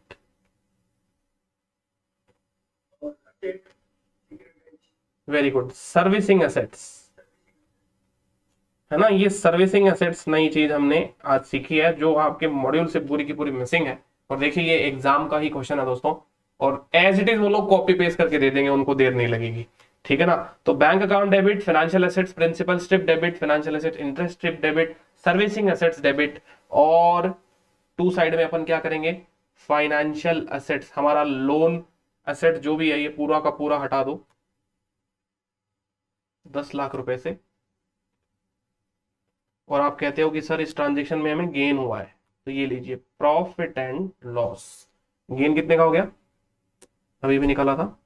B: और asset security
A: very good, servicing assets, है ना। ये सर्विसिंग एसेट्स नई चीज हमने आज सीखी है, जो आपके मॉड्यूल से पूरी की पूरी मिसिंग है। और देखिए ये एग्जाम का ही क्वेश्चन है दोस्तों, और एज इट इज वो लोग कॉपी पेस्ट करके दे देंगे, उनको देर नहीं लगेगी, ठीक है ना। तो bank account debit, financial assets principal strip debit, financial asset interest strip debit, servicing assets debit, और टू साइड में अपन क्या करेंगे, फाइनेंशियल एसेट्स, हमारा लोन एसेट जो भी है ये पूरा का पूरा हटा दो 10 लाख रुपए से, और आप कहते हो कि सर इस ट्रांजेक्शन में हमें गेन हुआ है, तो ये लीजिए प्रॉफिट एंड लॉस। गेन कितने का हो गया, अभी भी निकाला था,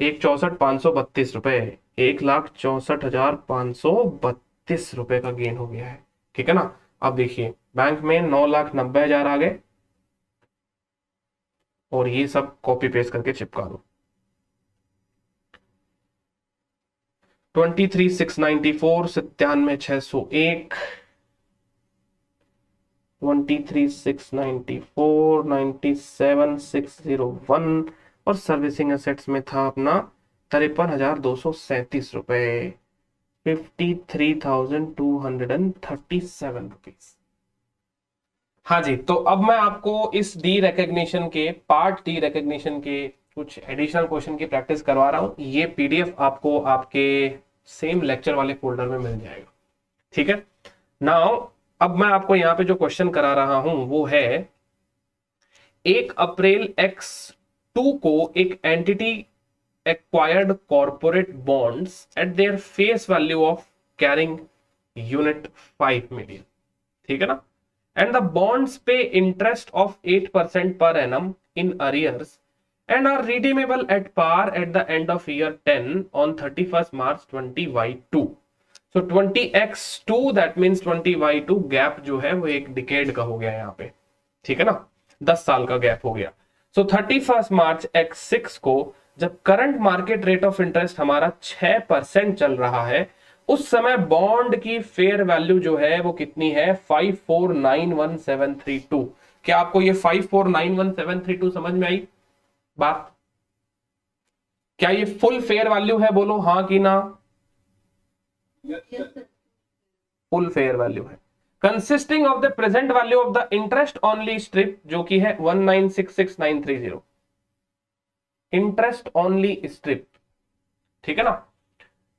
A: 1,64,532 रुपए, 1,64,532 रुपए का गेन हो गया है, ठीक है ना। अब देखिए बैंक में 9,90,000 आ गए, और ये सब कॉपी पेस्ट करके चिपका दो। 23,694, 97,601, 23,694, 97,601, और सर्विसिंग एसेट्स में था अपना 53,237 रुपए, 53,237 रुपीज। हाँ जी, तो अब मैं आपको इस डी रिकॉग्निशन के, पार्ट डी रिकॉग्निशन के कुछ एडिशनल क्वेश्चन की प्रैक्टिस करवा रहा हूं। ये पीडीएफ आपको आपके सेम लेक्चर वाले फोल्डर में मिल जाएगा, ठीक है। नाउ अब मैं आपको यहां पे जो क्वेश्चन करा रहा हूं वो है 1 अप्रैल X2 को एक entity acquired corporate bonds eight their face value of carrying unit 5 million, ठीक है ना, and the bonds pay interest of 8% per annum in arrears and are redeemable at par at the end of year 10 on 31st March 20Y2. So 20X2 that means 20Y2 gap जो है वो एक decade का हो गया यहाँ पे, ठीक है ना, 10 साल का गैप हो गया। So 31st March X6 को जब current market rate of interest हमारा 6% चल रहा है, उस समय बॉन्ड की फेयर वैल्यू जो है वो कितनी है, 5491,732। क्या आपको ये 5491,732 समझ में आई बात? क्या ये फुल फेयर वैल्यू है, बोलो हाँ कि ना।
B: yes
C: yes
B: sir
C: sir.
A: Full fair value है, consisting of the present value of the interest only strip जो कि है 1966930, इंटरेस्ट ओनली स्ट्रिप, ठीक है ना।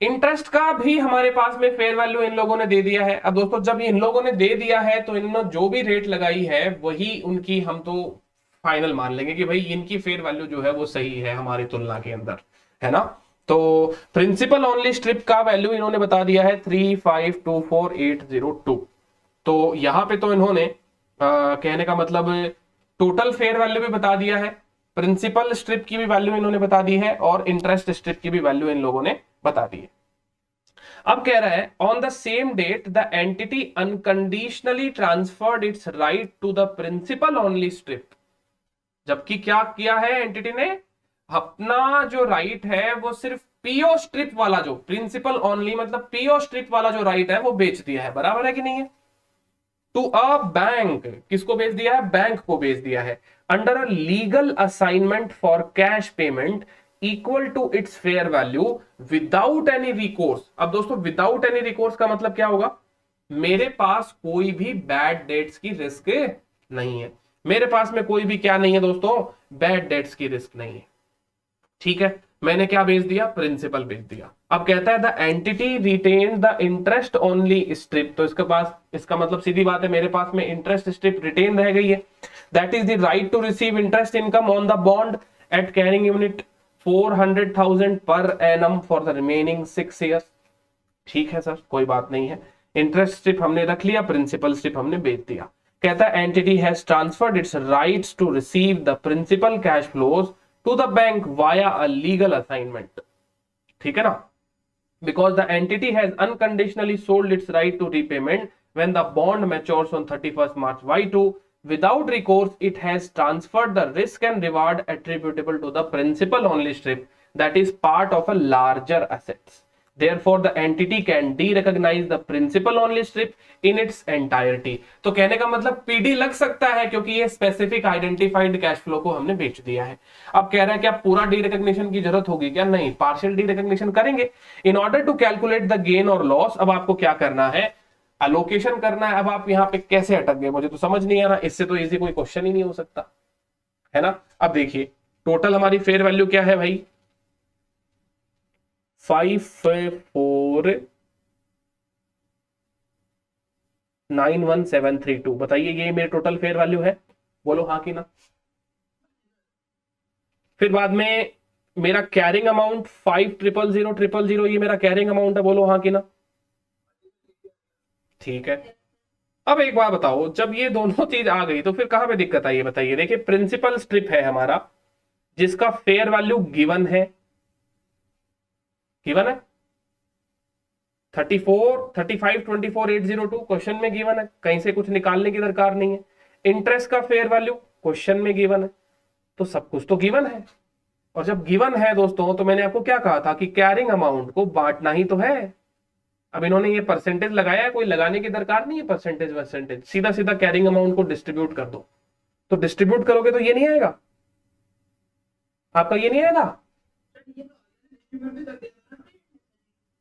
A: इंटरेस्ट का भी हमारे पास में फेयर वैल्यू इन लोगों ने दे दिया है। अब दोस्तों जब इन लोगों ने दे दिया है तो इन्होंने जो भी रेट लगाई है वही उनकी हम तो फाइनल मान लेंगे कि भाई इनकी फेयर वैल्यू जो है वो सही है हमारी तुलना के अंदर, है ना। तो प्रिंसिपल ओनली स्ट्रिप का वैल्यू इन्होंने बता दिया है 3524802। तो यहां पे तो इन्होंने कहने का मतलब टोटल फेयर वैल्यू भी बता दिया है, प्रिंसिपल स्ट्रिप की भी वैल्यू इन्होंने बता दी है, और इंटरेस्ट स्ट्रिप की भी वैल्यू इन लोगों ने बता दी है। अब कह रहा है on the same date the entity unconditionally transferred its right to the principal only strip. जबकि क्या किया है एंटिटी ने, अपना जो राइट है वो सिर्फ पीओ स्ट्रिप वाला, जो प्रिंसिपल ओनली मतलब पीओ स्ट्रिप वाला जो राइट है वो बेच दिया है। बराबर है कि नहीं है? टू अ बैंक, किसको बेच दिया है? बैंक को बेच दिया है। Under a legal assignment for cash payment equal to its fair value without any recourse. अब दोस्तों विदाउट एनी रिकोर्स का मतलब क्या होगा? मेरे पास कोई भी बैड डेट्स की रिस्क नहीं है। मेरे पास में कोई भी क्या नहीं है दोस्तों? बैड डेट्स की रिस्क नहीं है। ठीक है, मैंने क्या बेच दिया? प्रिंसिपल बेच दिया। अब कहता है the entity retain the interest only strip. तो इसके पास, इसका मतलब सीधी बात है, मेरे पास में इंटरेस्ट स्ट्रिप रिटेन रह गई है। That is the right to receive interest income on the bond at carrying unit 400,000 per annum for the remaining 6 years. ठीक है सर, कोई बात नहीं है। इंटरेस्ट स्ट्रिप हमने रख लिया, प्रिंसिपल स्ट्रिप हमने बेच दिया। कहता है entity has transferred its rights to receive the principal cash flows to the bank via a legal assignment. ठीक है ना? Because the entity has unconditionally sold its right to repayment when the bond matures on 31st March Y2 without recourse, it has transferred the risk and reward attributable to the principal only strip that is part of a larger assets. Therefore, the entity can derecognize the principal only strip in its entirety. तो कहने का मतलब PD लग सकता है क्योंकि ये specific identified cash flow को हमने बेच दिया है। अब कह रहा है क्या पूरा डी रिकॉग्निशन की जरूरत होगी क्या? नहीं, पार्शियल डी रिकॉग्निशन करेंगे। In order to calculate the gain और लॉस, अब आपको क्या करना है? अलोकेशन करना है। अब आप यहाँ पे कैसे अटक गए? मुझे तो समझ नहीं आ रहा। इससे तो इजी कोई क्वेश्चन ही नहीं हो सकता, है ना? अब देखिए टोटल हमारी फेयर वैल्यू क्या है भाई? 5491732। बताइए ये मेरे टोटल फेयर वैल्यू है? बोलो हाँ कि ना। फिर बाद में मेरा कैरिंग अमाउंट 5000000, ये मेरा कैरिंग अमाउंट है। बोलो हाँ कि ना। ठीक है, अब एक बात बताओ, जब ये दोनों चीज आ गई तो फिर कहां पे दिक्कत आई है? बताइए। देखिए प्रिंसिपल स्ट्रिप है हमारा जिसका फेयर वैल्यू गिवन है, गिवन है 35,24,802 क्वेश्चन में गिवन है, कहीं से कुछ निकालने की दरकार नहीं है। इंटरेस्ट का फेयर वैल्यू क्वेश्चन में गिवन है, तो सब कुछ तो गिवन है। और जब गिवन है दोस्तों तो मैंने आपको क्या कहा था कि कैरिंग अमाउंट को बांटना ही तो है। अब इन्होंने ये परसेंटेज लगाया है, कोई लगाने की दरकार नहीं है परसेंटेज परसेंटेज, सीधा सीधा कैरिंग अमाउंट को डिस्ट्रीब्यूट कर दो। तो डिस्ट्रीब्यूट करोगे तो ये नहीं आएगा, आपका ये नहीं आएगा।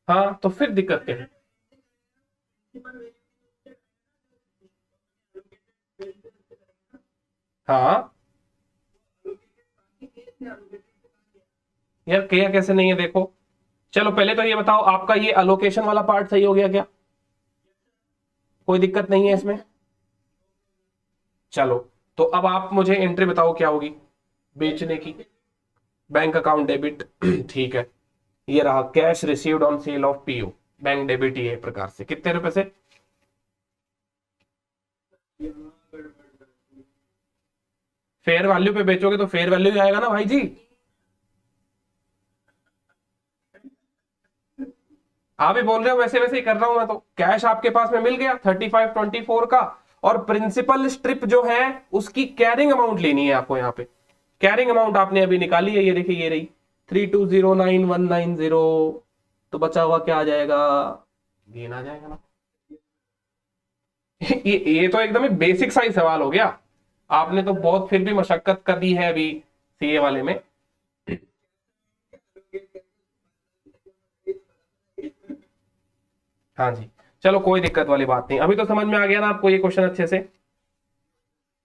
A: हाँ, तो फिर दिक्कत क्या है? हाँ यार, क्या कैसे नहीं है? देखो चलो पहले तो ये बताओ, आपका ये अलोकेशन वाला पार्ट सही हो गया क्या? कोई दिक्कत नहीं है इसमें? चलो तो अब आप मुझे एंट्री बताओ क्या होगी बेचने की। बैंक अकाउंट डेबिट ठीक है, ये रहा cash received on sale of PO, bank debit ये प्रकार से कितने रुपए से? फेयर वैल्यू पे बेचोगे तो फेयर वैल्यू ही आएगा ना भाई जी। आप भी बोल रहे हो वैसे वैसे ही कर रहा हूं मैं। तो कैश आपके पास में मिल गया 3524 का, और प्रिंसिपल स्ट्रिप जो है उसकी कैरिंग अमाउंट लेनी है आपको। यहाँ पे कैरिंग अमाउंट आपने अभी निकाली है, ये देखिए ये रही 3209190। तो बचा हुआ क्या आ जाएगा? गेन आ जाएगा ना। ये तो एकदम ही बेसिक सा ही सवाल हो गया। आपने तो बहुत फिर भी मशक्कत कर दी है अभी सीए वाले में। हाँ जी, चलो कोई दिक्कत वाली बात नहीं। अभी तो समझ में आ गया ना आपको ये क्वेश्चन अच्छे से?